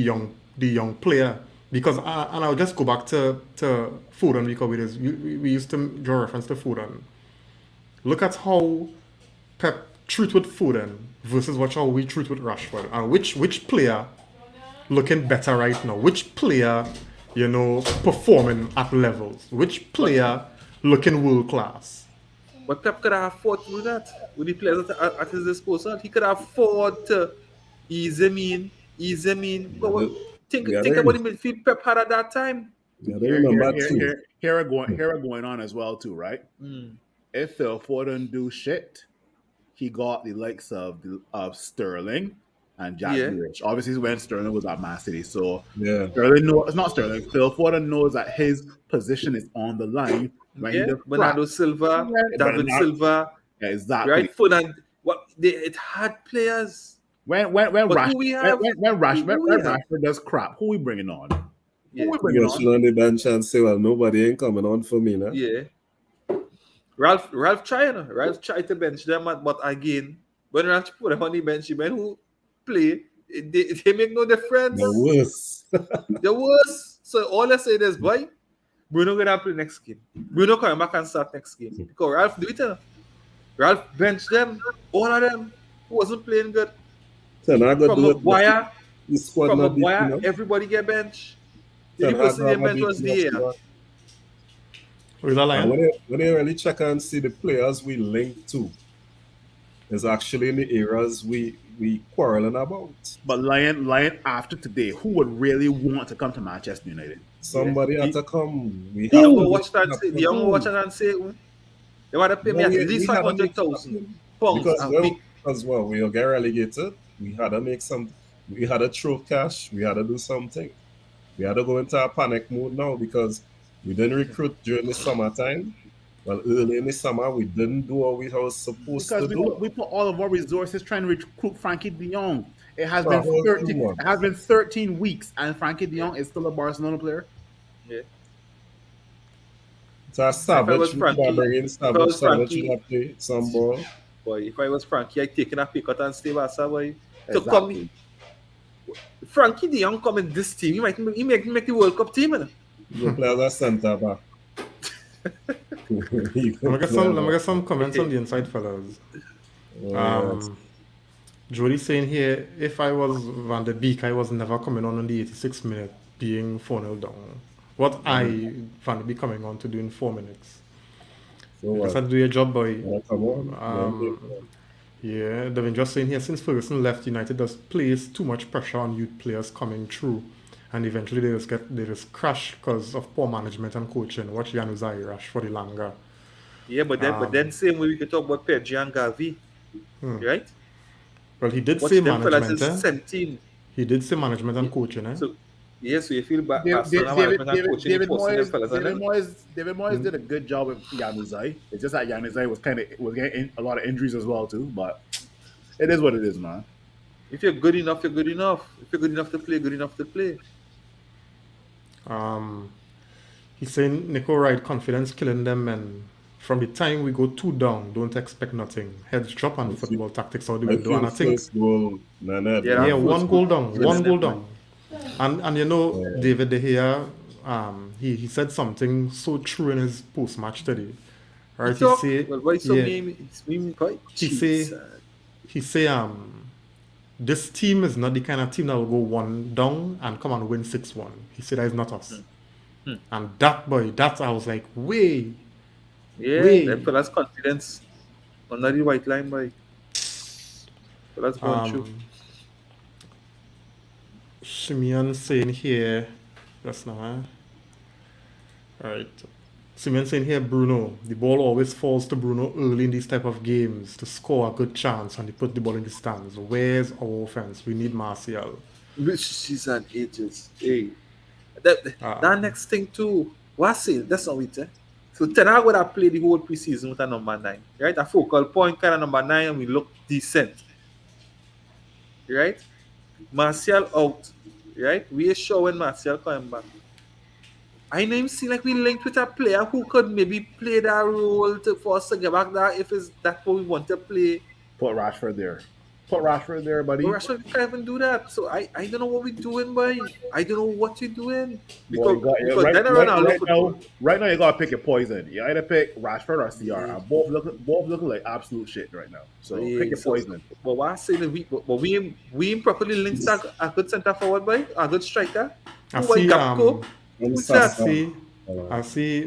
young player. because and I'll just go back to Foden because we used to draw reference to Foden. Look at how Pep treat with Foden versus what how we treat with Rashford, and which player looking better right now? Which player, performing at levels? Which But player looking world class? but Pep could have afford to do that with the players at his disposal. He could afford to ease him in. Yeah, But we had think to, about the midfield Pep had at that time. we had to Here, here, remember here, too. here, here are going on as well too, right? Mm. If Phil Foden do shit, he got the likes of Sterling and Jack Yeah, Grealish. Obviously, when Sterling was at Man City, so Yeah, Sterling knows it's not Sterling. Phil Foden knows that his position is on the line when he yeah. does crap. Bernardo Silva, But David not Silva, exactly right? Foden. It had players, when but Rash who we have? Who we when have? Rashford does crap, who we bringing on? Who Yeah, we you bringing were on? on the bench and say, well, nobody ain't coming on for me now. yeah. Ralph tried. Ralph tried to bench them, but again, when Ralph put them on the bench, the men who play, they make no The difference. worst. The worst. So all I say is, boy, Bruno gonna play next game. Bruno coming back and start next game because Ralph do it. Ralph bench them, all of them who wasn't playing good. Ten Hag got From do it, but Maguire, the squad not deep enough. everybody get bench. The Ten only Hag person they have a bench deep was enough the air. squad. Who's that And lion? when you really check and see the players we link to, is actually in the areas we quarreling about. But Lion after today, who would really want to come to Manchester United? Yeah. Somebody had to come. We The have young to will make watch that it and say, the young will watch happen. it and say, they want to pay me No, at we least had to make it 500,000 happen. pounds Because a week. we'll get relegated. We had to make some we had to throw cash, we had to do something. We had to go into a panic mode now because we didn't recruit during the summertime. Well, early in the summer, we didn't do what we was supposed Because to do we put all of our resources trying to recruit Frankie De Jong. It has for a been whole 2 13. It has months. been 13 weeks, and Frankie De Yeah. Jong is still a Barcelona player. Yeah. So If I was we could have Frankie, bring in if I was Savage should Frankie, have play some ball. boy, if I was Frankie, I taking a pick out and stay Barca, boy. To come, Exactly. Frankie De Jong come in this team, he make the World Cup team, man. You play as a centre back. You Let can me get play some as let me a- get some comments on the inside fellas. Yes. Jody saying here, if I was Van der Beek, I was never coming on the 86th minute, being 4-0 down. What Van der Beek coming on to do in 4 minutes? So You just what? had to do your job, boy. Come on. Yeah, Devin just saying here, since Ferguson left, United does place too much pressure on youth players coming through, and eventually they just crash because of poor management and coaching. Watch Januzaj rush for the longer. Yeah, but then same way we could talk about Pedri and Gavi, right? Well, he did say Watch them fellas management, is eh? sent. He did say management and Yeah. coaching, eh? So yeah, so you feel David, Barcelona David, management and David, coaching David forcing them Moyes, fellas, David and Moyes, David Moyes did a good job with Januzaj. It's just that Januzaj was getting a lot of injuries as well too. But it is what it is, man. if you're good enough, you're good enough. If you're good enough to play, good enough to play. Um, he's saying Nico Wright confidence killing them, and from the time we go 2 down, don't expect nothing. Heads drop and football tactics out the I window. feel And the I think, first goal, Nanette, Yeah, yeah, that man. one first goal goal, down, killing one goal them, man. down. And David De Gea, he said something so true in his post match today. He Right? talk, well, why so Yeah, me quite he cheats. say he say this team is not the kind of team that will go 1 down and come and win 6-1. He said that is not us. And that boy, that I was like, Yeah, that fella's confidence under the white line, boy. Fella's going through. Simeon saying here, that's now, Alright. Simeon saying here, Bruno, the ball always falls to Bruno early in these type of games to score a good chance and they put the ball in the stands. Where's our offense? We need Martial. Which season ages. Hey. That next thing too. What's it? That's not it, eh? So Ten Hag would have played the whole preseason with a number 9. Right? A focal point kind of number 9 and we look decent. Right? Martial out. Right? We are sure when Martial coming back. I know him seem like we linked with a player who could maybe play that role for us to get back there if it's that what we want to play. Put Rashford there. Put Rashford there, But buddy. Rashford can't even do that. So I don't know what we're doing, boy. I don't know what you're doing. Boy, you got Because right, then I run right, out of right football. now. Right now, you gotta pick your poison. You either pick Rashford or CR. And both looking like absolute shit right now. So pick Yeah, your so, poison. but what I say that we ain't properly linked a good centre forward by a good striker. I Who white see Gapco? And Who's I that? Sasa. see I see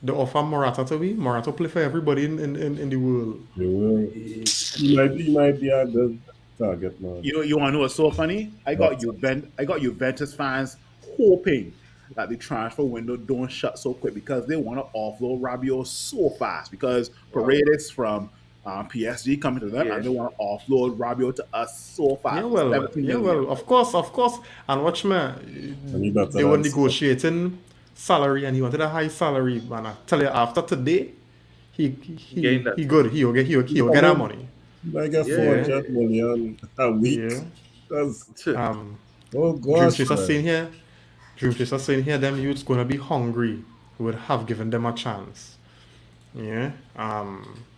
the offer Morata to be Morata play for everybody in the world. You will. He might be a good target, man. You want to know what's so funny? But I got Juventus fans hoping that the transfer window don't shut so quick because they want to offload Rabiot so fast because Wow. Paredes from PSG coming to them Yeah. and they want to offload Rabiot to us so fast for 17 Yeah, million. well, of course. And watch me, and he better they were than Scott. negotiating salary, and he wanted a high salary. Man, I tell you, after today, Getting that. he good. He'll get that money. He might get Yeah, 400 million a week. yeah. That's, Um, oh Dream gosh, Chaser man. saying here, them youths gonna be hungry. Would have given them a chance. Yeah.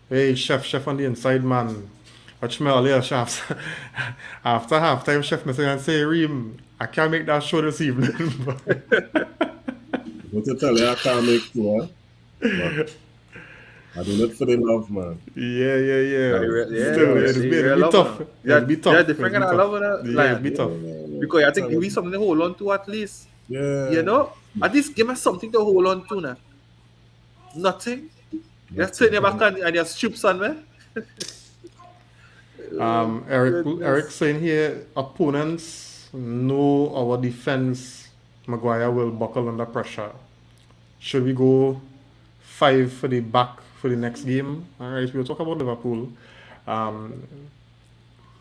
Hey, chef on the inside, man. Watch me earlier, chefs. After halftime, chef me say and say, Reem, I can't make that show this evening. But to tell you, I can't make two, but I do it for the love, man. Yeah. Still, Yeah, it'll be tough. It'll be Yeah, tough. different It'll kind be of tough. love with a Yeah, it'll be lion. tough. Because I think Tell give me him. something to hold on to at least. Yeah. You know? At least give me something to hold on to now. Nothing. Just That's turn it. your back and just strips on me. Eric saying here, opponents know our defense. Maguire will buckle under pressure. Should we go 5 for the back for the next game? All right, we'll talk about Liverpool.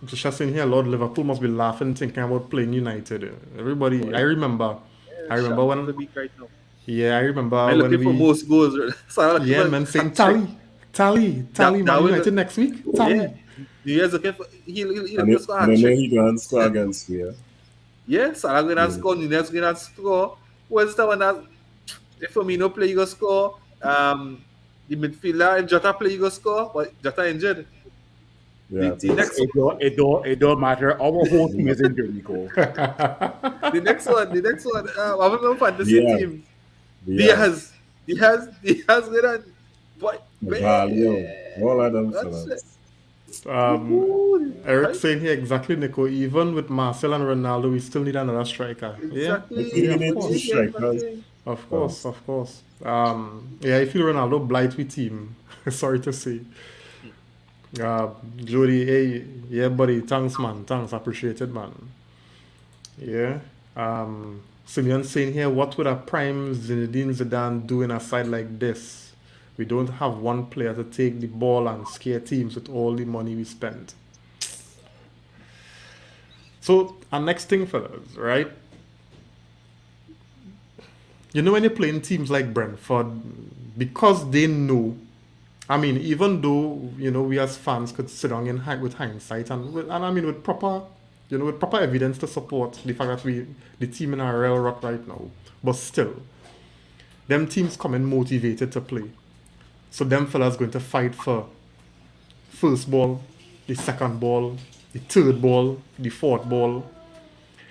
Just saying here, Lord, Liverpool must be laughing thinking about playing United. Everybody, I remember Champions of the when, week right now. yeah, I remember I'm when looking for we, most goals. So I'm looking yeah, for man, saying hat trick. tally, Man That will United next week, yeah. tally. You guys looking for he'll And looking for I hat don't know trick. he can score against me. Yeah, Salah going to Yeah. score, Nunez going to score. What's the one that if Firmino play, you go score. The midfielder, if Jota play, you go score. But Jota injured. Yeah. The next It don't matter. Our whole team is injured, Nico. the next one, I have a fantasy Yeah. team. Yeah. Diaz going but Value. All of them that's it. fellas. Eric Right? saying here exactly, Nico. Even with Marcel and Ronaldo, we still need another striker. I Exactly. think we Of need two course. strikers. Of Um, course, of course. Yeah, I feel Ronaldo blight with team. Sorry to say. Jody, hey, yeah, buddy, thanks, man. Thanks, appreciated, man. Yeah. Simeon saying here, what would a prime Zinedine Zidane do in a side like this? We don't have one player to take the ball and scare teams with all the money we spent. So, our next thing, fellas, right? You know when you're playing teams like Brentford, because they know, I mean, even though, we as fans could sit down with hindsight and I mean with proper, with proper evidence to support the fact that the team in a real rock right now, but still, them teams come in motivated to play. So them fellas going to fight for first ball, the second ball, the third ball, the fourth ball.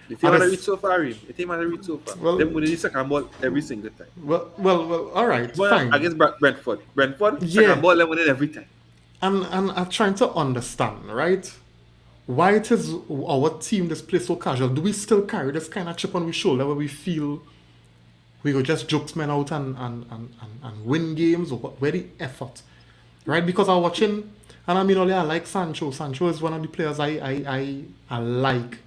The team And had it's- reached so far, Reem. The team had reached so far. Well- Them winning the second ball every single time. Well, all right, Well, fine. against Brentford. Brentford, Yeah. second ball, them winning every time. And I'm trying to understand, right? Why it is our team this play so casual? Do we still carry this kind of chip on our shoulder where we feel we go just jokes men out and win games, or where the effort? Right? Because I'm watching, and I mean only I like Sancho. Sancho is one of the players I like.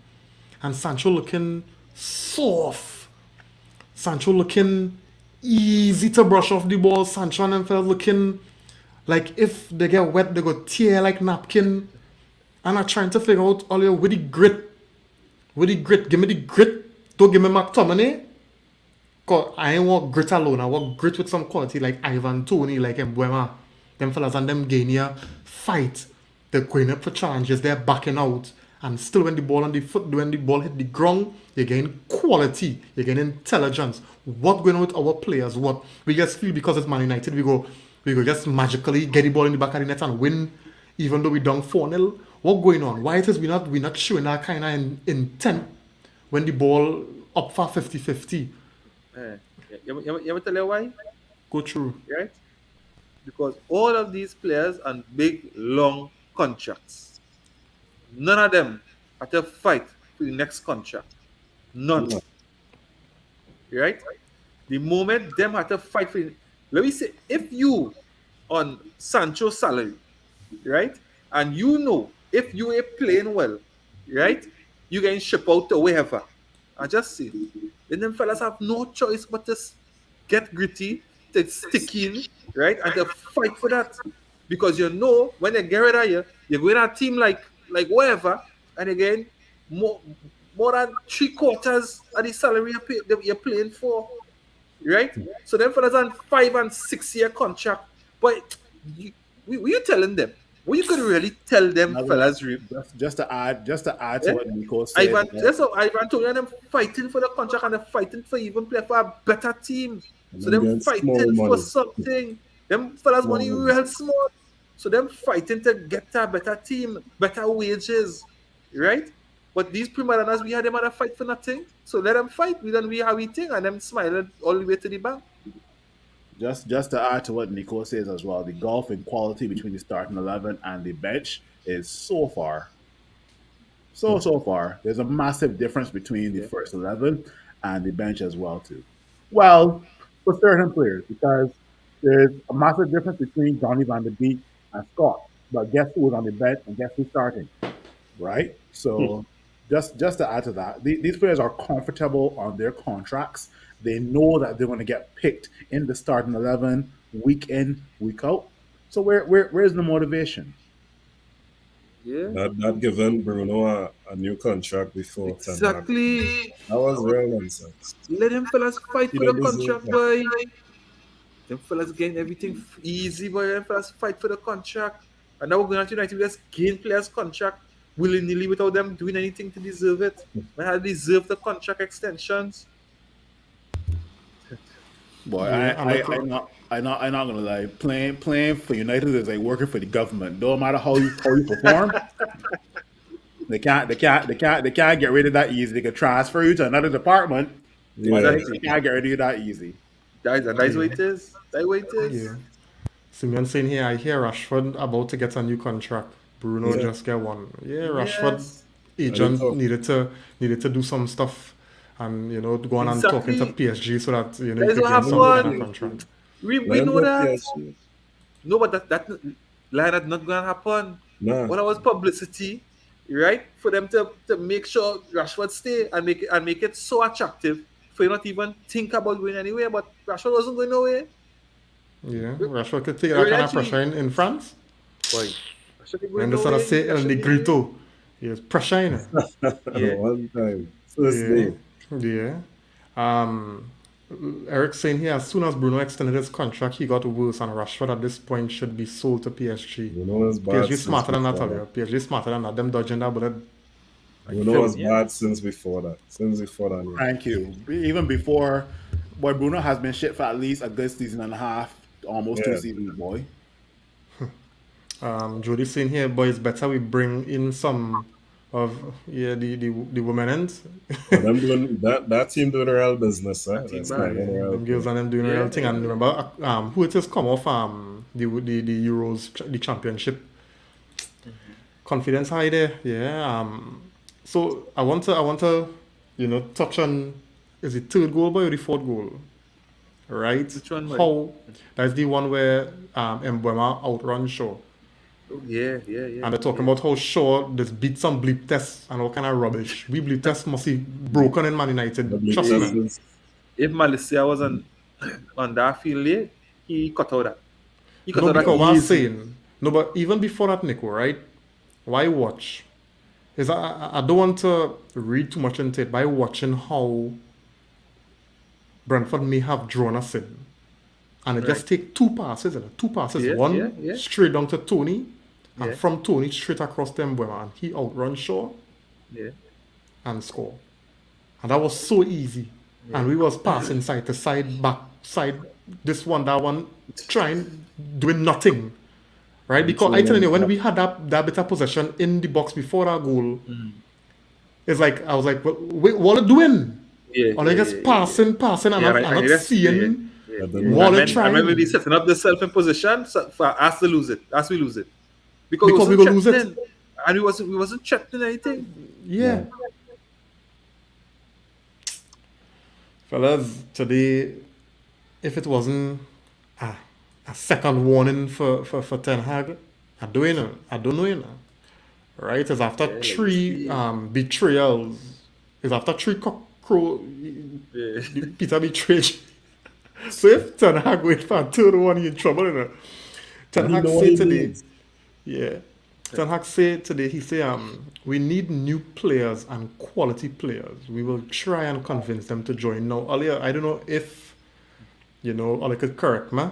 And Sancho looking soft. Sancho looking easy to brush off the ball. Sancho and them fellas looking like if they get wet, they go tear like napkin. And I'm trying to figure out all your with the grit. Give me the grit. Don't give me McTominay. Cause I ain't want grit alone. I want grit with some quality like Ivan Toney, like Mbuema. Them fellas and them Gania fight. They're going up for challenges. They're backing out. And still when the ball on the foot, when the ball hit the ground, you're getting quality. You're getting intelligence. What going on with our players? What we just feel because it's Man United, we go just magically get the ball in the back of the net and win even though we down 4-0. What going on? Why it is we not showing that kind of intent when the ball up for 50-50? You ever tell you why? Go through. Right? Because all of these players on big, long contracts, none of them had to fight for the next contract. None. No. Right? The moment them had to fight for, let me say, if you on Sancho's salary, right, and you know if you are playing well, right, you getting shipped out to wherever. I just say, then them fellas have no choice but to get gritty, to stick in, right, and to fight for that. Because you know when they get rid of you, you're going to a team like wherever, and again, more than 3/4 of the salary that you're playing for, right? So them fellas on 5 and 6 year contract, but what you telling them? What you could really tell them Another, fellas, just to add to eh? what Nico said. Ivan Tony and them fighting for the contract and they're fighting for even play for a better team. And So them them getting small fighting for money. something. Them fellas Small money money. real small. So them fighting to get a better team, better wages, right? But these prima donnas, we had them at a fight for nothing. So let them fight. We don't we how we think and them smiling all the way to the bank. Just to add to what Nico says as well, the gulf in quality between the starting 11 and the bench is so far. So far. There's a massive difference between the Yeah. first 11 and the bench as well too. Well, for certain players, because there's a massive difference between Johnny Van der Beek and Scott. But guess who was on the bench and guess who's starting? Right? So just to add to that, these players are comfortable on their contracts. They know that they're going to get picked in the starting 11 week in, week out. So where's the motivation? Yeah. That given Bruno a new contract before Ten Hag. Exactly. That was real nonsense. Let them fellas fight He for the don't deserve contract, that. boy. Them fellas getting everything easy, boy. Them fellas fight for the contract. And now we're going to United, we just gain players' contract willy nilly without them doing anything to deserve it. Man, I deserve the contract extensions. Boy, Yeah, and look, I'm not gonna lie. Playing for United is like working for the government. No matter how you perform, they can't get rid of that easy. They can transfer you to another department, but Yeah. Exactly. they can't get rid of you that easy. That's what it is. That's what it is. yeah. Simeon saying here, I hear Rashford about to get a new contract. Bruno Yeah. just get one. Yeah, Rashford Yes. agent talk. needed to do some stuff and go on and talking to Exactly. PSG so that he That is could what get some kind of happened. contract. We Let him know go that. PSG. No, but that like that not gonna happen. Nah. What was publicity, right? For them to make sure Rashford stay and make it so attractive for you not even think about going anywhere. But Rashford wasn't going nowhere. Yeah, Rashford could take that Really, kind of pressure actually, in France. boy, Rashford ain't And going they sort of nowhere. say El Rashford ain't going Negrito. Yes, pressure in it. Yeah. One time. First Yeah, day. yeah. Um, Erik saying here, as soon as Bruno extended his contract, he got worse, and Rashford at this point should be sold to PSG. Bruno was bad PSG since smarter than that, before Talia. PSG smarter than that. Them dodging that bullet like Bruno was film. Yeah. bad since before that. Since before that, yeah. Thank you. Even before, boy, Bruno has been shit for at least a good season and a half, almost two Yeah. seasons, boy. Jody saying here, boy, it's better we bring in some of the women ends. But them doing that team doing real business, That team That's bad. not Yeah, gonna them help girls you. and them doing Yeah, real thing. And yeah. remember, who it is come off the Euros, the championship. Confidence high there. Yeah. So I want to touch on, is it third goal boy or the fourth goal? Right? Which one, boy? How that's the one where Mbema outrun Shaw. Oh, yeah. And they're talking about how Shaw just beat some bleep tests and all kind of rubbish. We bleep tests must be broken in Man The United. bleep Trust test me. is If Malaysia was on that field, yeah, he cut out that. He cut No, out that because what I'm easy. saying, no, but even before that, Nico, right? Why watch? Is I don't want to read too much into it by watching how Brentford may have drawn us in. And it Right. just take two passes, two passes. Yeah, One yeah. straight down to Tony, and Yeah. from Tony straight across to Mbeumo, and he outruns Shaw Yeah. and score. And that was so easy. And we was passing side to side, back side, this one, that one, trying, doing nothing. right? Be Because I telling training you, when that. we had that bit of possession in the box before that goal, it's like I was like, well, wait, what are you doing? Yeah, Or yeah, they yeah, just yeah, yeah. passing, and Yeah, I'm and not that's yeah, seeing yeah, I don't yeah. know. what they're I remember they trying setting up the self in position for us to lose it. As we lose it. Because we because we wasn't will lose it. threatening. And we wasn't threatening anything. Yeah. Yeah. Fellas, today, if it wasn't a, a second warning for Ten Hag, I don't know. I don't know, you know. Right? It's after Yeah, like you three see. betrayals. It's after three Yeah. Peter betrayed. So if Ten Hag wait for a third one, you're in trouble, you know. And Ten he Hag know what say he today, needs. yeah. Ten Hag say today, he say, we need new players and quality players. We will try and convince them to join. Now, earlier, I don't know if, Oli could correct me,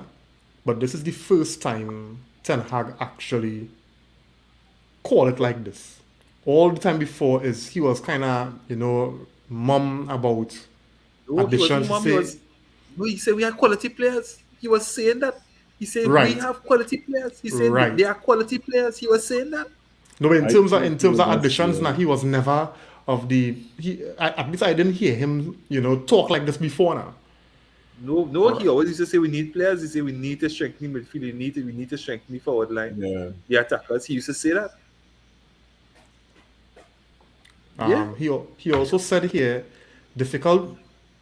but this is the first time Ten Hag actually call it like this. All the time before is he was kind of, mum about No, he was no additions. He mom. He say, was. No, he said we are quality players. He was saying that. He said we right, have quality players. He said they right. are quality players. He was saying that. No, but in I terms of think in he terms was of just additions, now saying, he was never of the at least I didn't hear him, talk like this before now. No, no. Right. He always used to say we need players. He said we need to strengthen midfield. We need to strengthen the forward line. yeah. The attackers. He used to say that. Yeah. He also said here, difficult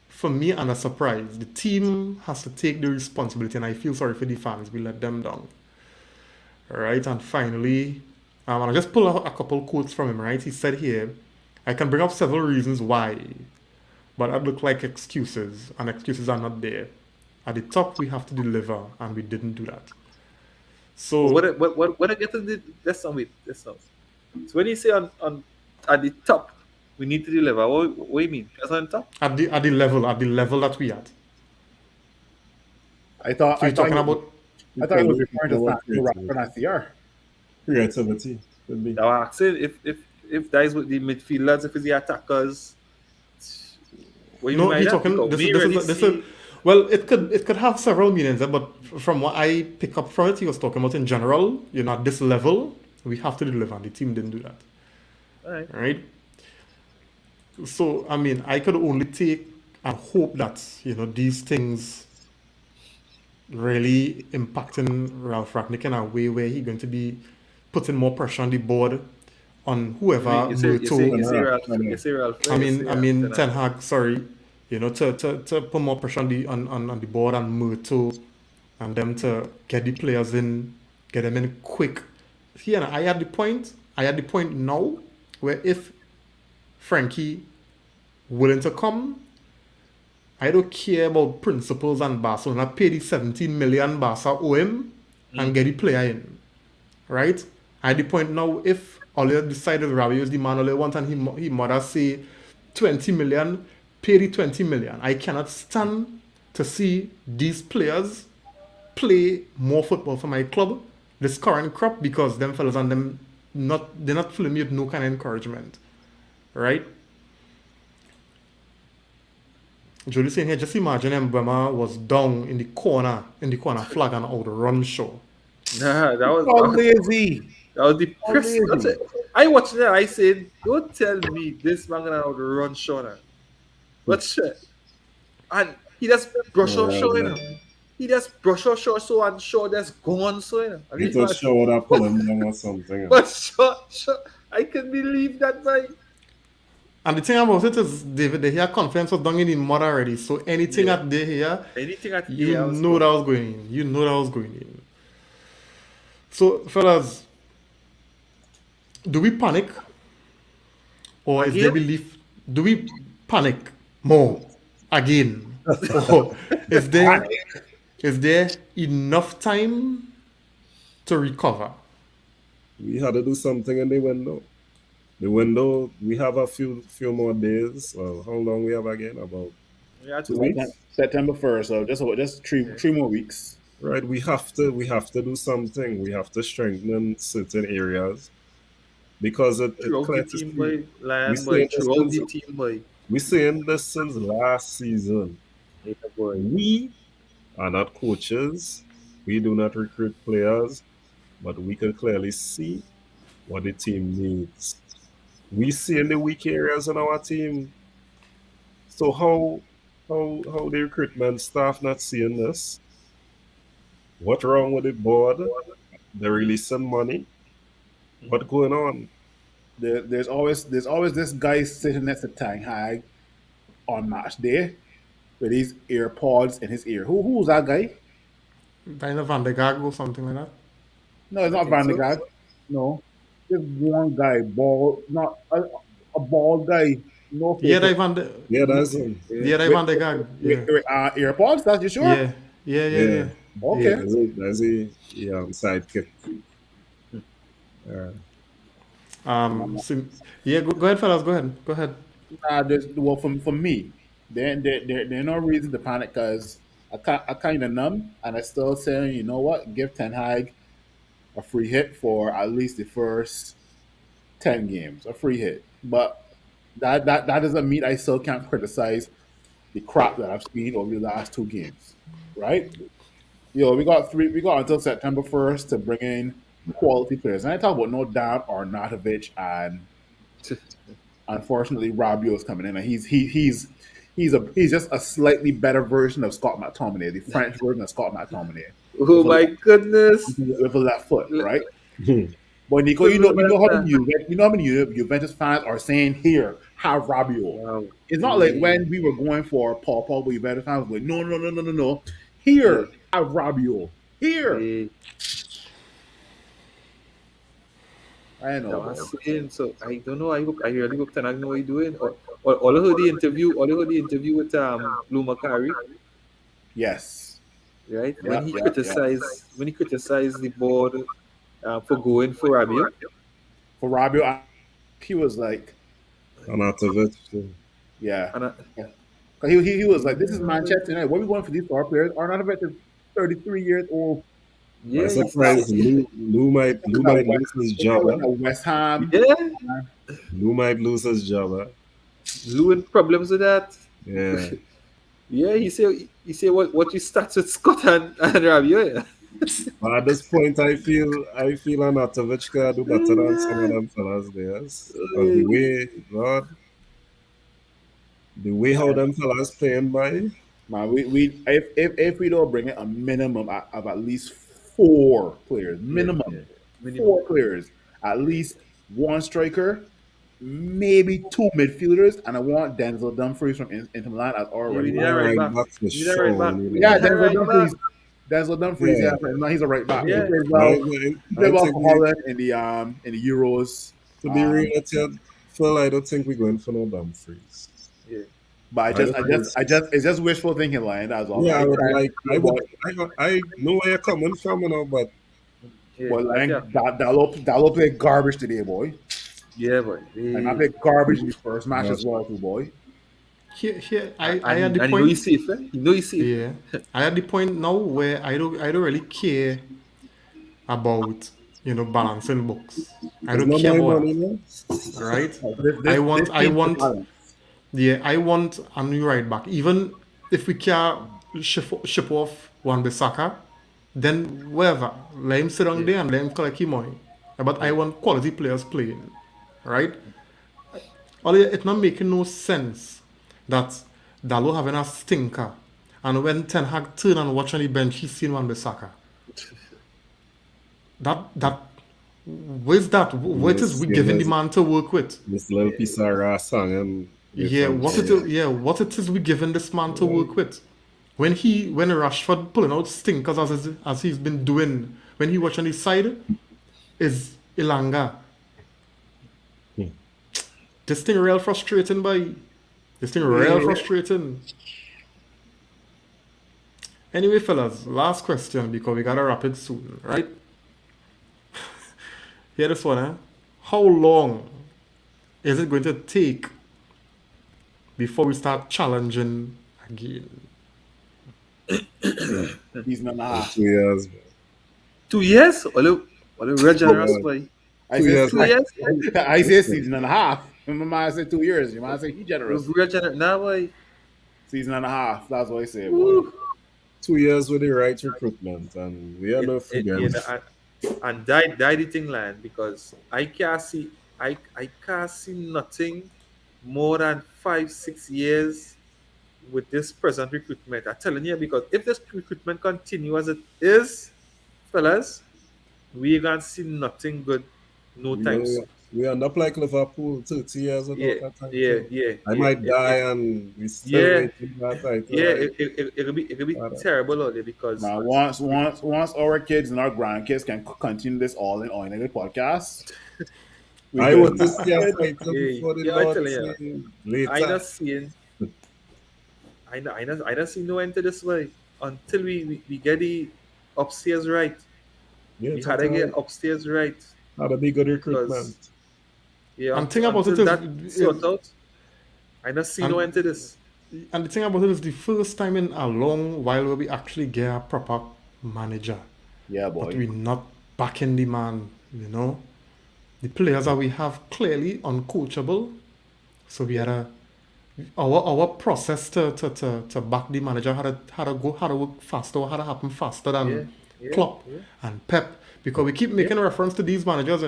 for me and a surprise. The team has to take the responsibility, and I feel sorry for the fans. We let them down. Right, and finally, and I'll just pull out a couple quotes from him. Right, he said here, I can bring up several reasons why, but that look like excuses, and excuses are not there. At the top, we have to deliver, and we didn't do that. But So what I get to the that's not wait. That's not. So when you say on at the top, we need to deliver. What do you mean? Just on top? at the level that we at. I thought So I you're thought talking about I thought he was Because referring to Rashford and CR. creativity could be. Now I said if that is what the midfielders, if it's the attackers, what do you mean no, by he that? talking Because this we is this really is this is see well, it could have several meanings, but from what I pick up from it, he was talking about in general. At this level, we have to deliver. And the team didn't do that, all right. right? So I mean, I could only take and hope that these things really impacting Ralph Ragnick in a way where he's going to be putting more pressure on the board on You mean whoever you say you say Murto. you say Ralph Ten you Hag. say Ralph I you mean, say I mean Ten Ten Hag. Hag, sorry, to put more pressure on the board and Murto and them to get the players in, get them in quick. See, and I had the point now where if Frankie willing to come, I don't care about principles and Barcelona. Pay the 17 million Barca owe him and get the player in. Right? At the point now, if Ole decided Rabi is the man Ole want and he mother say 20 million, pay the 20 million. I cannot stand to see these players play more football for my club this current crop because them fellas and them they're not filling me with no kind of encouragement. Right? Julie saying here, just imagine Mbema was down in the corner flag and out run show. Nah, Oh, lazy. that was Oh, depressing. That's lazy. it. I watched that. I said, don't tell me this man gonna have to run shorter. But shit. And he just brush off No, showing yeah. him. He just brush off short so and short that's gone so you know. And He he's just like, showed up, pull him down or something. but short. I can believe that by And the thing about it is, David, the here conference was done in the mud already. So anything yeah. at the here, Anything at you the house. know that was going in. You know that was going in. So, fellas, do we panic? Or is there Again? belief? Do we panic more again? Or is there enough time to recover? We had to do something in the window. The window, we have a few more days. Well, how long we have again? About Yeah, 2 2 weeks. weeks. September 1st, so just three more weeks. Right, we have to do something. We have to strengthen certain areas because it Throughout the clear to team see. boy, We land boy, saying this throughout since the team boy. we saying this since last season. Yeah, boy. We are not coaches. We do not recruit players. but we can clearly see what the team needs. We see in the weak areas in our team. So how the recruitment staff not seeing this? What wrong with the board? They're releasing money. What going on? There's always this guy sitting next to Tang Hag on match day with his earpods in his ear. Who's that guy? Dina Van de Gaag or something like that. No, it's I not think Van de so. Gaag. No, this one guy, bald, not a bald guy, no Yeah, filter, they Van de, Yeah, that's him. Yeah. yeah, they with, Van de Gaag. Yeah, earpods. That's you sure? yeah, yeah, yeah, Yeah, yeah, yeah. Okay. that's a sidekick. Uh, So, yeah, go ahead, fellas. Go ahead. Go ahead. Well, for me, there no reason to panic because I kind of numb and I still saying, you know what, give Ten Hag a free hit for at least the first 10 games, a free hit. But that doesn't mean I still can't criticize the crap that I've seen over the last 2 games, right? We got until September 1st to bring in quality players, and I talk about no doubt Arnautovic and unfortunately Rabiot's coming in, and he's just a slightly better version of Scott McTominay, the French version of Scott McTominay, Oh with a my goodness. with a left foot, L- right? But Nico, Good luck with you know that, how man. many you know how many Juventus fans are saying here have Rabiot. Wow. It's not like Yeah. when we were going for Paul Pogba, Juventus fans were like, no, no, no, no, no, no. Yeah. Here have Rabiot. Here, Yeah. I That know, bro. was saying. So I don't know. I really hope Tanag know what he's doing. Or all I heard the interview. All I heard the interview with Lou Macari, Yes, right? yeah, yeah, yeah. When he criticized the board for going for Rabiot. For Rabiot, he was like, Arnautovic. yeah. And I, Yeah. 'Cause he was like, this is Manchester United. What are we going for these star players? Arnautovic is 33 years old. I'm yeah, This is at, surprised Lou this is at might West, lose his this is job. Huh? at West Ham. yeah. Lou might lose his job. Huh? Lou had problems with that. Yeah. Yeah, he say what you start with Scott and Rabiot. Yeah. But at this point, I feel Arnautovic can do better than some of them fellas there. Because the way how them fellas playing by, Man, we if we don't bring in a minimum of at least 4 players, Yeah, yeah. minimum Minimum. 4 players, at least one striker, maybe 2 midfielders, and I want Denzel Dumfries from Inter Milan as our Yeah, we right need back. a right right back. back for We need a right sure. back. You Yeah, know. A Denzel right back. Dumfries. Denzel Dumfries, Yeah. yeah, no, he's a right back. He Yeah. played But well. He I played well think for we, Holland in the Euros. to be real with you, Phil, I don't think we're going for no Dumfries. Yeah. But I don't think it's just wishful thinking, line. That's all. yeah, I I would can't like, see about. I know where you're coming from, but Yeah. But Like, yeah. like Dallo played garbage today, boy. Yeah, boy. And I Yeah. played garbage in the first match not as well, too, boy. Here, I had the And you know he's point. safe, eh? You know he's safe. Yeah, I had the point now where I don't really care about balancing books. I it's don't not care my about money, that. man. Right? This I this want I team is want balanced. yeah I want a new right back. Even if we can ship off Wan Bissaka, then wherever let him sit down Yeah. there and let him collect his money. But I Yeah. want quality players playing, right? Only it's not making no sense that Dalo having a stinker, and when Ten Hag turn and watch on the bench, he's seen Wan Bissaka. That where's that? What is Yes, we giving the yes, man to work with? this little piece of raw song and Yeah, from what it is we giving this man to work with? When Rashford pulling out stinkers as he's been doing when he watch on his side is Ilanga. This thing real frustrating, boy. This thing real frustrating. Anyway, fellas, last question because we gotta wrap it soon, right? Here this one, eh? How long is it going to take before we start challenging again? Season and a half. 2 years. 2 years? Ole real generous, Yeah. boy. I 2 said years. 2 years? I said season and a half. My man said 2 years. Your man said he generous. Real generous. Nah, boy. Season and a half. That's what I said, boy. Woo. 2 years with the right recruitment, and we are not Yeah, forgetting. and die the thing land, because I can't see nothing more than 5 6 years with this present recruitment. I'm telling you, because if this recruitment continue as it is, fellas, we ain't gonna see nothing good no time We soon. we end up like Liverpool 30 years Yeah, without a yeah, title. yeah, I yeah. might die and we still Yeah, waiting for that title. yeah, Like, it'll be uh, terrible out there, because Now, once our kids and our grandkids can continue this all in oriented podcast, we I want good. to see a title yeah, before the yeah, I Lord telling you, say I later. not seeing, I not see no end to this way until we get the upstairs right. Yeah, We had to get total. upstairs right, Had a big good because recruitment. yeah, And thing about it until that is sort out, I not see no and end to this. and the thing about it is the first time in a long while where we actually get a proper manager, Yeah, but boy. we not backing the man. You know, the players that we have clearly uncoachable. So we Yeah, had our process to back the manager had to work faster, had to happen faster yeah, than yeah, Klopp yeah, and Pep, because we keep yeah, making reference to these managers,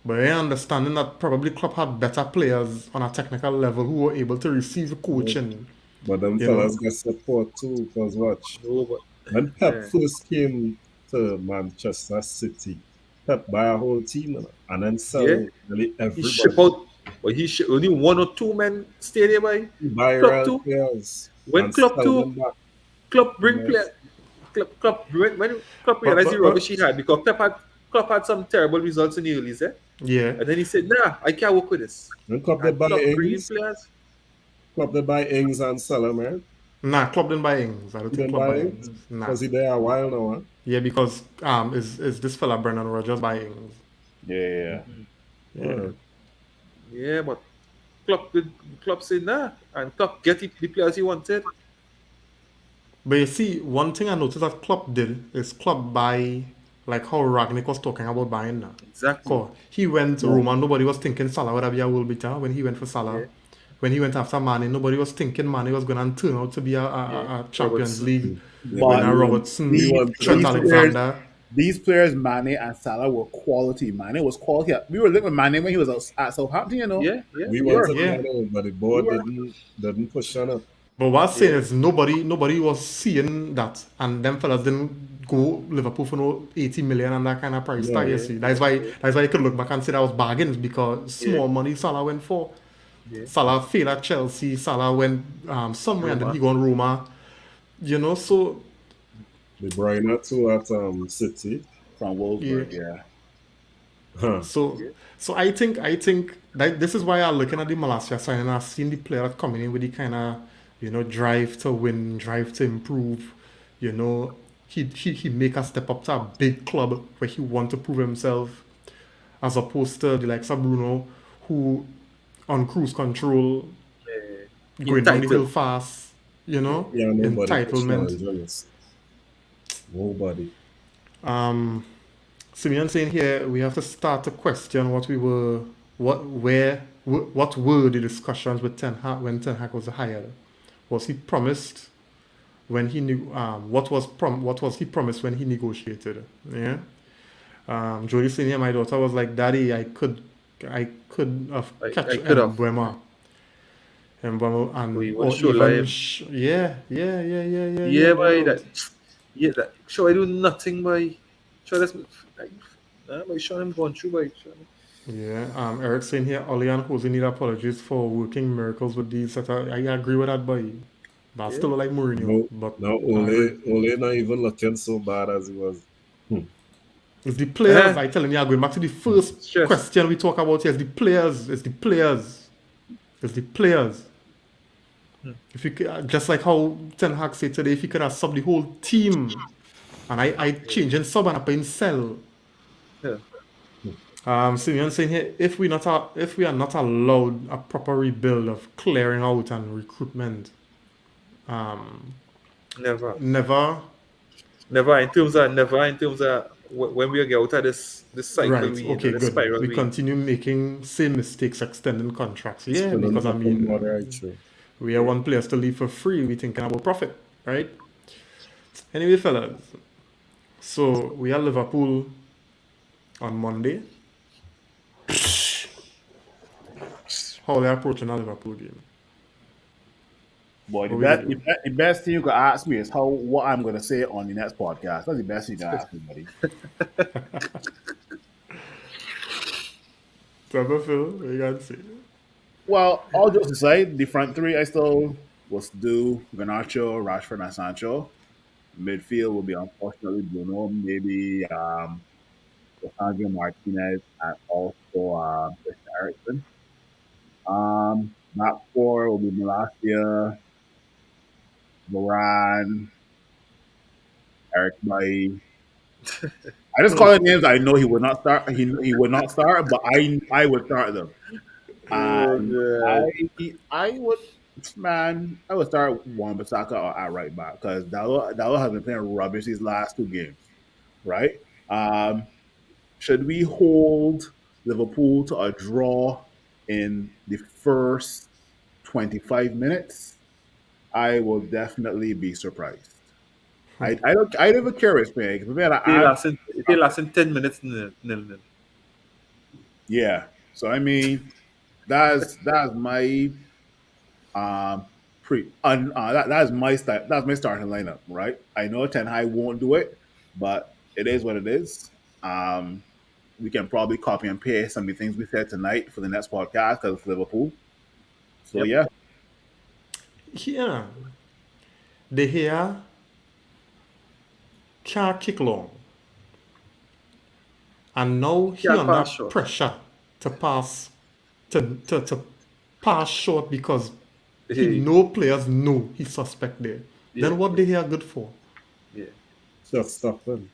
but I understanding that probably Klopp had better players on a technical level who were able to receive But, coaching, but them you know. fellas get support too, because watch. no, but When Pep yeah, first came to Manchester City, Pep buy a whole team and then yeah. sell nearly He ship everybody. out, but he ship only one or two men stay there by He buy club real two. players When and club sell two, them back. club You bring know? player, club when club But realized the but, rubbish but he had, because Club had some terrible results in the early, eh? yeah, And then he said, "Nah, I can't work with this." When Klopp they And buy club bringing Ings, players, Klopp they buy Ings and sell them, right? nah, Klopp didn't buy Ings. I don't He think didn't Klopp buy buy Ings Ings. Nah, because he there a while now, huh? yeah, because is this fella Brendan Rodgers buy Ings? Yeah. Yeah. Alright. yeah, but club said nah, and club get the players he wanted. But you see, one thing I noticed that Klopp did is Klopp buy, like how Ragnick was talking about buying now. Exactly. He went No. Roma, nobody was thinking Salah would be a world beater when he went for Salah. Yeah, When he went after Mane, nobody was thinking Mane was going to turn out to be yeah. a Champions Robertson. League Yeah, but But winner. we Robertson, these want Trent them these to players, Alexander. these players, Mane and Salah, were quality. Mane was quality. We were looking at Mane when he was at Southampton. You know, Yeah, yeah, we we want were, to Yeah. plan it, but the we board were. didn't push on it. But what I'm saying yeah, is nobody was seeing that, and them fellas didn't go Liverpool for no 80 million and that kind of price tag. No. You yeah, see, yeah, yeah, that's why you could look back and say that was bargains, because yeah, small money Salah went for. yeah. Salah failed at Chelsea. Salah went somewhere and then he Roma. gone Roma. So De Bruyne too at City. From yeah. Wolfsburg. Yeah. Huh. So Yeah, so I think that this is why I'm looking at the Malasia sign and I've seen the player coming in with the kind of drive to win, drive to improve. You know, he make a step up to a big club where he want to prove himself, as opposed to the likes of Bruno, who on cruise control, yeah. going down the hill Entitled. fast. Yeah, yeah, Yeah, nobody could Entitlement. challenge us. Nobody. Simeon saying here we have to start to question what we were, what were the discussions with Ten Hag when Ten Hag was hired? Was he promised when he knew what was he promised when he negotiated? Yeah. Jody saying here, my daughter was like, "Daddy, I could have catch I could have. Mbeumo, and We want or show even live. yeah, Yeah, my boy. lord. That. Sure, I do nothing, boy. Sure, that's like, nah, boy. Sure, I'm going through, boy. Sure. Yeah, Eric saying here, Oli and Jose need apologies for working miracles with these. I agree with that, boy. But I Yeah, still like Mourinho. No, But now I agree. Ole not even looking so bad as he was. Hmm. It's the players. uh-huh. I telling you, going back to the first Stress. question we talk about here. It's the players. It's the players. It's the players. If you just like how Ten Hag said today, if you could have subbed the whole team, and I Yeah, change and sub and I put in sell. yeah. Simeon saying here, if we are not allowed a proper rebuild of clearing out and recruitment, Never, never. never in terms of when we get out of this cycle Right. we in, or Okay. this Good. spiral We we in. continue making same mistakes, extending contracts. Yeah, Spinning because I top and water, mean, right through. we are one players to leave for free. We thinking about profit, right? Anyway, fellas. So we are Liverpool. on Monday. How they approaching a Liverpool game? Boy, What we gonna do? the best thing you can ask me is how what I'm gonna say on the next podcast. That's the best thing you can ask me, buddy. Trevor Phil, what you gotta say? Well, all jokes aside, the front three I still will do Garnacho, Rashford, and Sancho. Midfield will be unfortunately Bruno, maybe Alejandro Martinez, and also Christian Eriksen. Back four will be Malacia, Varane, Eric Bailly. I just call it names I know he would not start. He would not start, but I would start them. Oh And god. I would, man, I would start Wan Bissaka or at right back because Dallo has been playing rubbish these last two games, right? Um, should we hold Liverpool to a draw in the first 25 minutes? I will definitely be surprised. I don't even care if it's man. If they last in 10 minutes, nil. Yeah. So I mean, that's my that is my that's my starting lineup, right? I know Ten High won't do it, but it is what it is. We can probably copy and paste some of the things we said tonight for the next podcast because it's Liverpool. So Yep. yeah, Yeah, De Gea can't kick long, and now he Can't under pass short. pressure to pass to pass short because he Hey, know players know he's suspect there. yeah, Then what yeah, De Gea good for? yeah. Just stop him.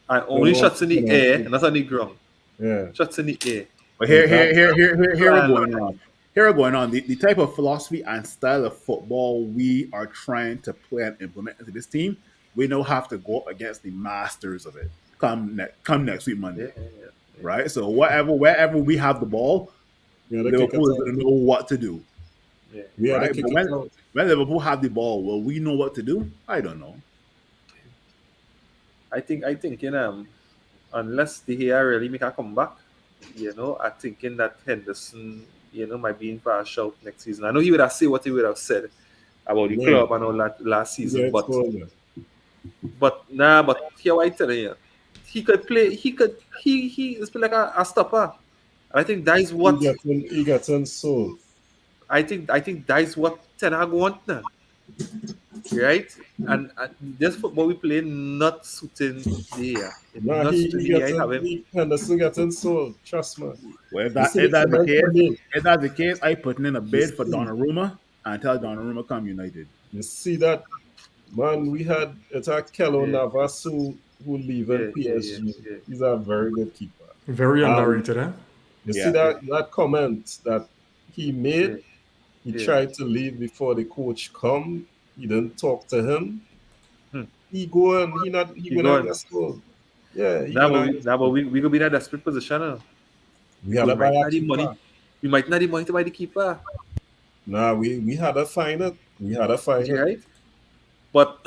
And You only know, shots in the you know, air, and that's on the ground. yeah. Shots in the air. but And that here we're Flying going on. Here we're going on. The type of philosophy and style of football we are trying to play and implement into this team, we now have to go up against the masters of it. Come next week yeah, Monday, yeah, yeah. right? So wherever we have the ball, we had to kick it Liverpool is out. going to know what to do, Yeah. We had to right? kick But it out. when Liverpool have the ball, will we know what to do? I don't know. I think unless De Gea really make a comeback, I thinking that Henderson, might be in for a shout next season. I know he would have said what he would have said about the Yeah, club and all that last he season, gets but exposure. here what I tell you, he could play. He is play like a stopper. I think that is what He gets in soul. I think that is what Ten Hag want now, right? And this football we play not suiting the here. It's Nah, not suiting he the here. gets Have in. him. Henderson gets in soul. Trust me. Well, You see if the that's the comment case, today? I putting in a You bid for see, Donnarumma and tell Donnarumma come United. you see that man? We had it's a Kello Yeah, Navas who leaving yeah, PSG. yeah, He's a very good keeper. Very And underrated, eh? you see Yeah. yeah, that comment that he yeah, made. He yeah. tried to leave before the coach come. He didn't talk to him. Hmm. He go and he He gonna gone. get scored. Yeah, he Now, but gonna we get now, but scored. we gonna be in a desperate position now. We had We to buy might a not the money. keeper. We might not the money to buy the keeper. Nah, we had to find it. We had to find You it. right? But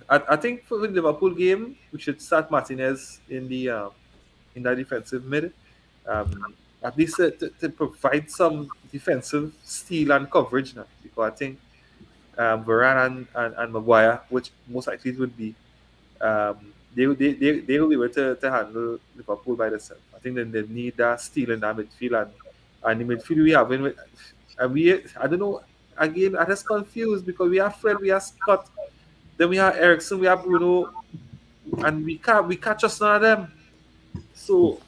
I think for the Liverpool game, we should start Martinez in that defensive mid. At least to provide some defensive steal and coverage now. Because I think Varane and Maguire, which most likely it would be, they will be able to handle Liverpool by themselves. I think they need that steal in that midfield and the midfield we have and I don't know, again I just confused because we have Fred, we have Scott, then we have Ericsson, we have Bruno, and we can't trust none of them. So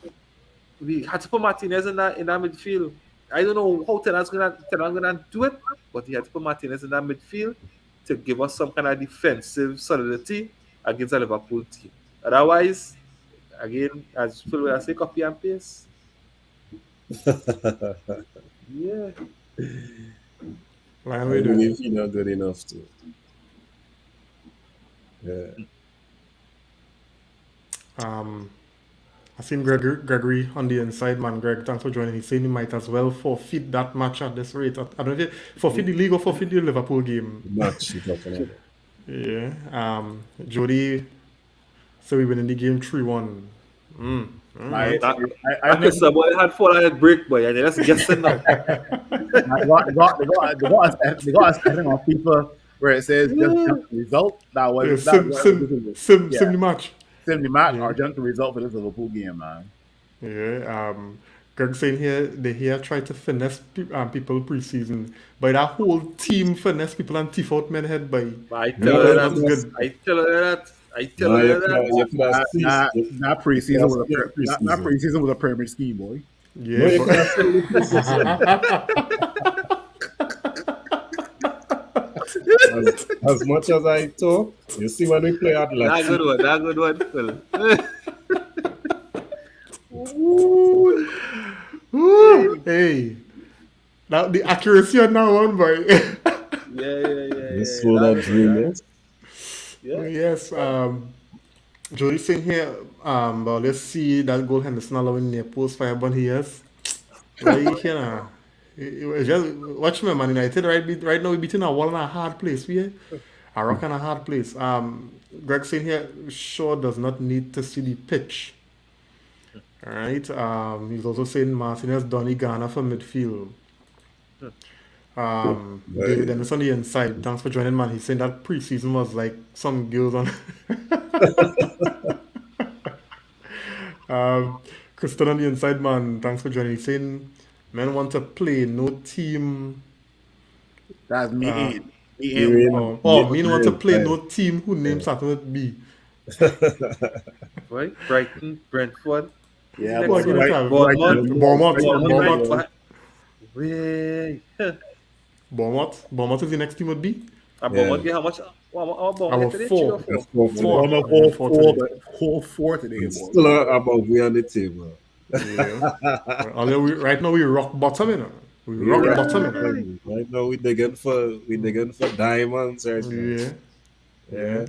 we had to put Martinez in that midfield. I don't know how Ten Hag's gonna do it, but he had to put Martinez in that midfield to give us some kind of defensive solidity against a Liverpool team. Otherwise, again, as Phil will say, copy and paste. Yeah. Like I we do. believe he's not good enough to. Yeah. I seen Gregory on the inside, man. Greg, thanks for joining. He's saying he might as well forfeit that match at this rate. I don't know if it forfeit the league or forfeit the Liverpool game. Match you talking about. Yeah. Jody, so we winning the game 3-1. My, Alright. That, I that think crystal ball had fallen at break, boy, and you're just guessing now. they got a setting on FIFA where it says just jump the result. Yeah, That was what this is. Yeah, sim the match. send the match Yeah. or jump the result for this Liverpool game, man. Yeah. Greg saying here they here try to finesse people preseason. By that whole team finesse people and teeth out men head by I You tell know, her that's you that. not could have, good. I tell her that. I tell nah, her that. you could have ceased. That You could preseason have was stayed that preseason. preseason was a pyramid scheme, boy. No, Yeah, you but could have stayed the preseason. As much as I talk, you see when we play at That good Latchi, one. That good one, Phil. Woo! Hey, now the accuracy on that one, boy. this Yeah. one That that good one. dream is. Yeah. Yes. Joey's saying here. But let's see that goal Henderson allowing near post fire bun he has. Right here now. Just watch me, Man United. Right now we beating a wall in a hard place. We a rock in a hard place. Greg saying here, Shaw does not need to see the pitch. All right. He's also saying Martinez, Donny, Garner for midfield. David Right. Dennis on the inside. Thanks for joining, man. He's saying that preseason was like some girls on. Kristen on the inside, man. Thanks for joining. He's saying men want to play, no team. That's Uh, me You and mean, one. Men want to you play, mean, no team who name yeah. starting with B. Right? Brighton, Brentford. Who's the Yeah, Who next are but going one? to right, have? right, Bournemouth. Bournemouth night. Bournemouth. Way. Bournemouth is the next team would be. And Yeah. Bournemouth get how much? What Bournemouth Our get today? 3 or four. 4? Four Four. today. Bournemouth Yeah, four today. whole four today, It's boy. still above we on the table. Yeah. Although right now we rock bottom, you know. We We rock right. bottom, you know. Right now we digging for diamonds right now. Yeah. Yeah.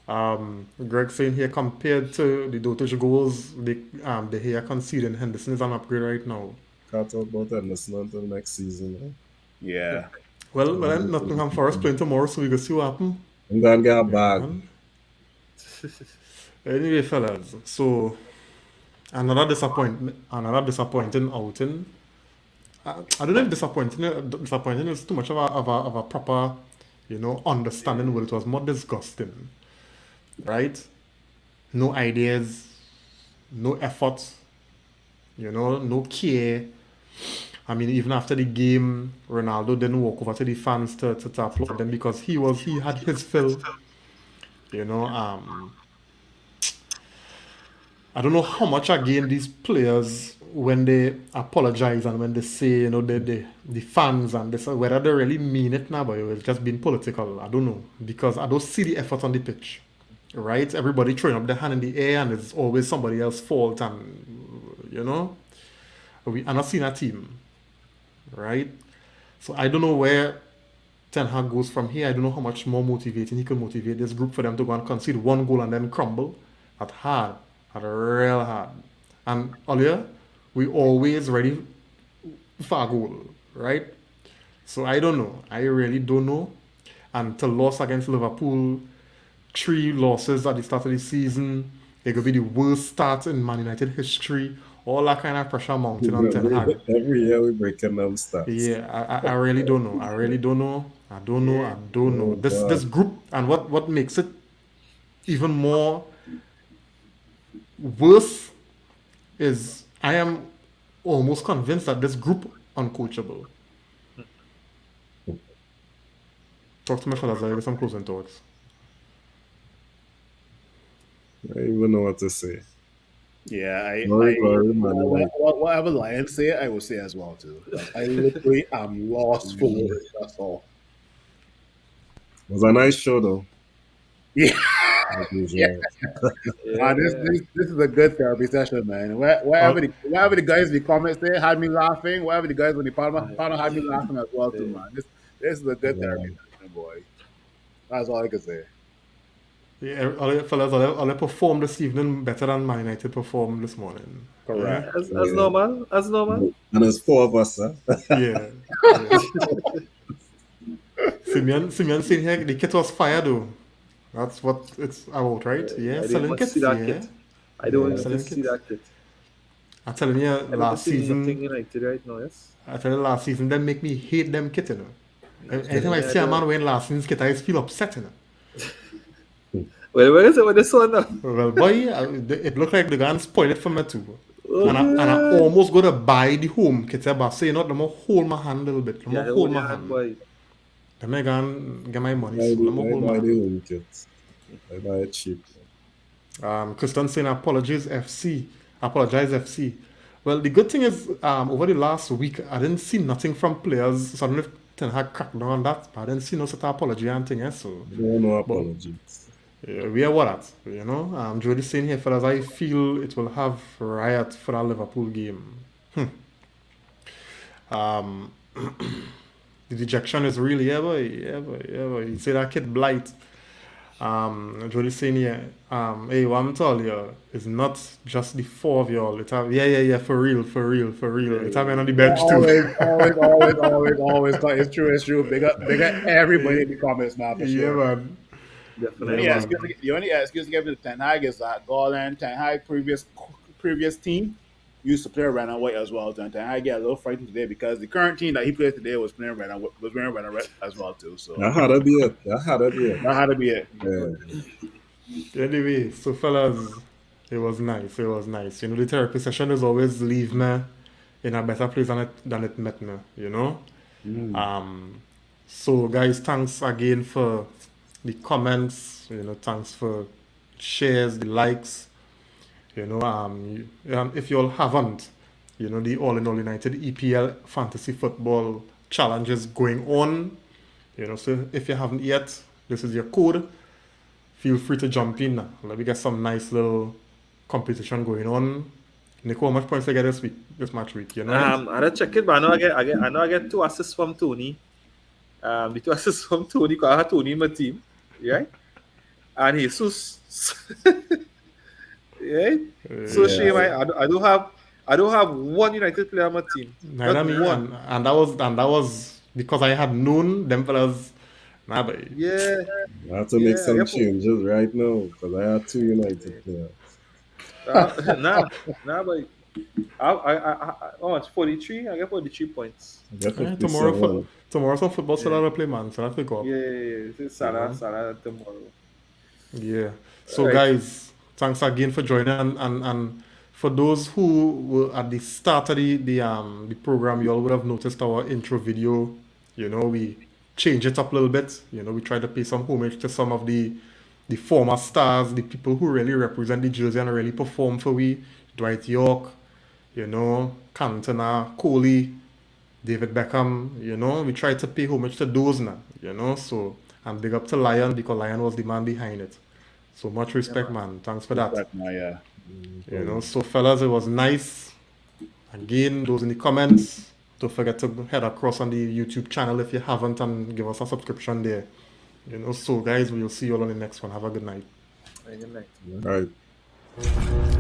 Yeah. Greg saying here compared to the Dotage goals, the here conceding Henderson is an upgrade right now. Can't talk about Anderson until next season. Yeah. Well, Nottingham Forest playing tomorrow, so we go see what happen. I'm gonna get a Yeah, bag. man. Anyway, fellas, so another disappointing outing. I don't know if disappointing is too much of a proper, understanding word. It was more disgusting, right? No ideas, no effort, no care. I mean, even after the game, Ronaldo didn't walk over to the fans to applaud them because he had his fill. You know, I don't know how much again these players when they apologize and when they say, the fans and this whether they really mean it now, but it's just being political. I don't know because I don't see the effort on the pitch. Right? Everybody throwing up their hand in the air and it's always somebody else's fault and I'm not seeing a team. Right? So I don't know where Ten Hag goes from here. I don't know how much more motivating he can motivate this group for them to go and concede one goal and then crumble. At real hard. And earlier, we always ready for a goal, right? So I don't know. I really don't know. And to loss against Liverpool, 3 losses at the start of the season, it could be the worst start in Man United history. All that kind of pressure mounting on Ten Hag. Every year we breaking them stats. Yeah, I really don't know. I don't know. I don't know. Oh, This God. group and what makes it even more worse is I am almost convinced that this group uncoachable. Talk to me, fellas. I have some closing thoughts. I don't even know what to say. Yeah, Glory, man. Like, whatever Lions say, I will say as well too. Like, I literally am lost for words. That's all. it was a nice show though. Yeah. Like usual. This is a good therapy session, man. Whatever the guys in the comments say had me laughing. Whatever the guys when the panel had me laughing as well too, man. This is a good therapy session, boy. That's all I can say. Yeah, all they performed this evening better than Man United performed this morning. Correct. As normal. As normal. And there's 4 of us, huh? Yeah. Simeon saying here the kit was fire though. That's what it's about, right? Yeah, I didn't selling want kits. to see that Yeah. kit. I don't want Selling to see kits. that kit. I'm telling you, I never last see nothing season, United right now, yes. I tell you, last season, them make me hate them kit, you know. Anytime I Yeah, see a man wearing last season's kit, I just feel upset, you know. well, where is it with this one now? Well, boy, it looked like the gun spoiled it for me too. Oh, And I God. almost go to buy the home kit, but say, you know, let me hold my hand a little bit. Let me Yeah, hold hold my your hand, hand. boy. Let me go and get my money, I so let me buy, I hold my buy the hand. home kit. I buy it cheap. Christian saying apologies FC. Apologize FC. Well, the good thing is, over the last week, I didn't see nothing from players. So I don't know if Ten Hag cracked down on that, but I didn't see no sort of apology and thing. So, No but apologies. we are what at, you know. Jody saying here, fellas, I feel it will have riot for our Liverpool game. Um, the dejection is really ever. You see that kid Blight. Jody saying here, hey, what I'm telling you, it's not just the four of y'all. It's yeah, for real. It's happening on the Yeah, bench too. always. It's true. Big up everybody in the comments now for Yeah, sure. man. The Definitely. Yeah, man. only excuse to give to Ten Hag is that Garland, Ten Hag previous team used to play red and white as well. Ten Hag get a little frightened today because the current team that he plays today was playing wearing red and red as well too. So That had to be it. That had to be it. that had to be it. Yeah. Anyway, so fellas, it was nice. You know, the therapy session is always leave me in a better place than it met me. You know. So guys, thanks again for the comments. You know, thanks for shares, the likes. You know, if you all haven't, you know, the All in All United EPL Fantasy Football Challenge is going on. You know, so if you haven't yet, this is your code. Feel free to jump in now. Let me get some nice little competition going on. Nico, how much points I get this match week? You know it? I don't check it, but I know I get 2 assists from Tony. The 2 assists from Tony, because I had Tony in my team, right? And Jesus, right? So Yeah. shame I don't have one United player on my team. Neither Not me, one. and that was because I had known them fellas. Nah, but Yeah, I have to make yeah. some changes right now because I have 2 United players. Nah, but how much? 43? I get 43 points. I get tomorrow some football still Yeah. have to play, man. So I have to go up. Yeah. It's You know? Salah tomorrow. Yeah. All So right. guys, thanks again for joining, and for those who were at the start of the program, you all would have noticed our intro video. You know, we changed it up a little bit. You know, we tried to pay some homage to some of the former stars, the people who really represent the jersey and really perform for we. Dwight York, you know, Cantona, Coley, David Beckham, you know, we tried to pay homage to those now, you know, so, and big up to Lion because Lion was the man behind it. So much respect, man. Thanks for that. Respect, man, yeah. You know, so fellas, it was nice. Again, those in the comments, don't forget to head across on the YouTube channel if you haven't and give us a subscription there. You know, so guys, we'll see you all on the next one. Have a good night. Good night. Right.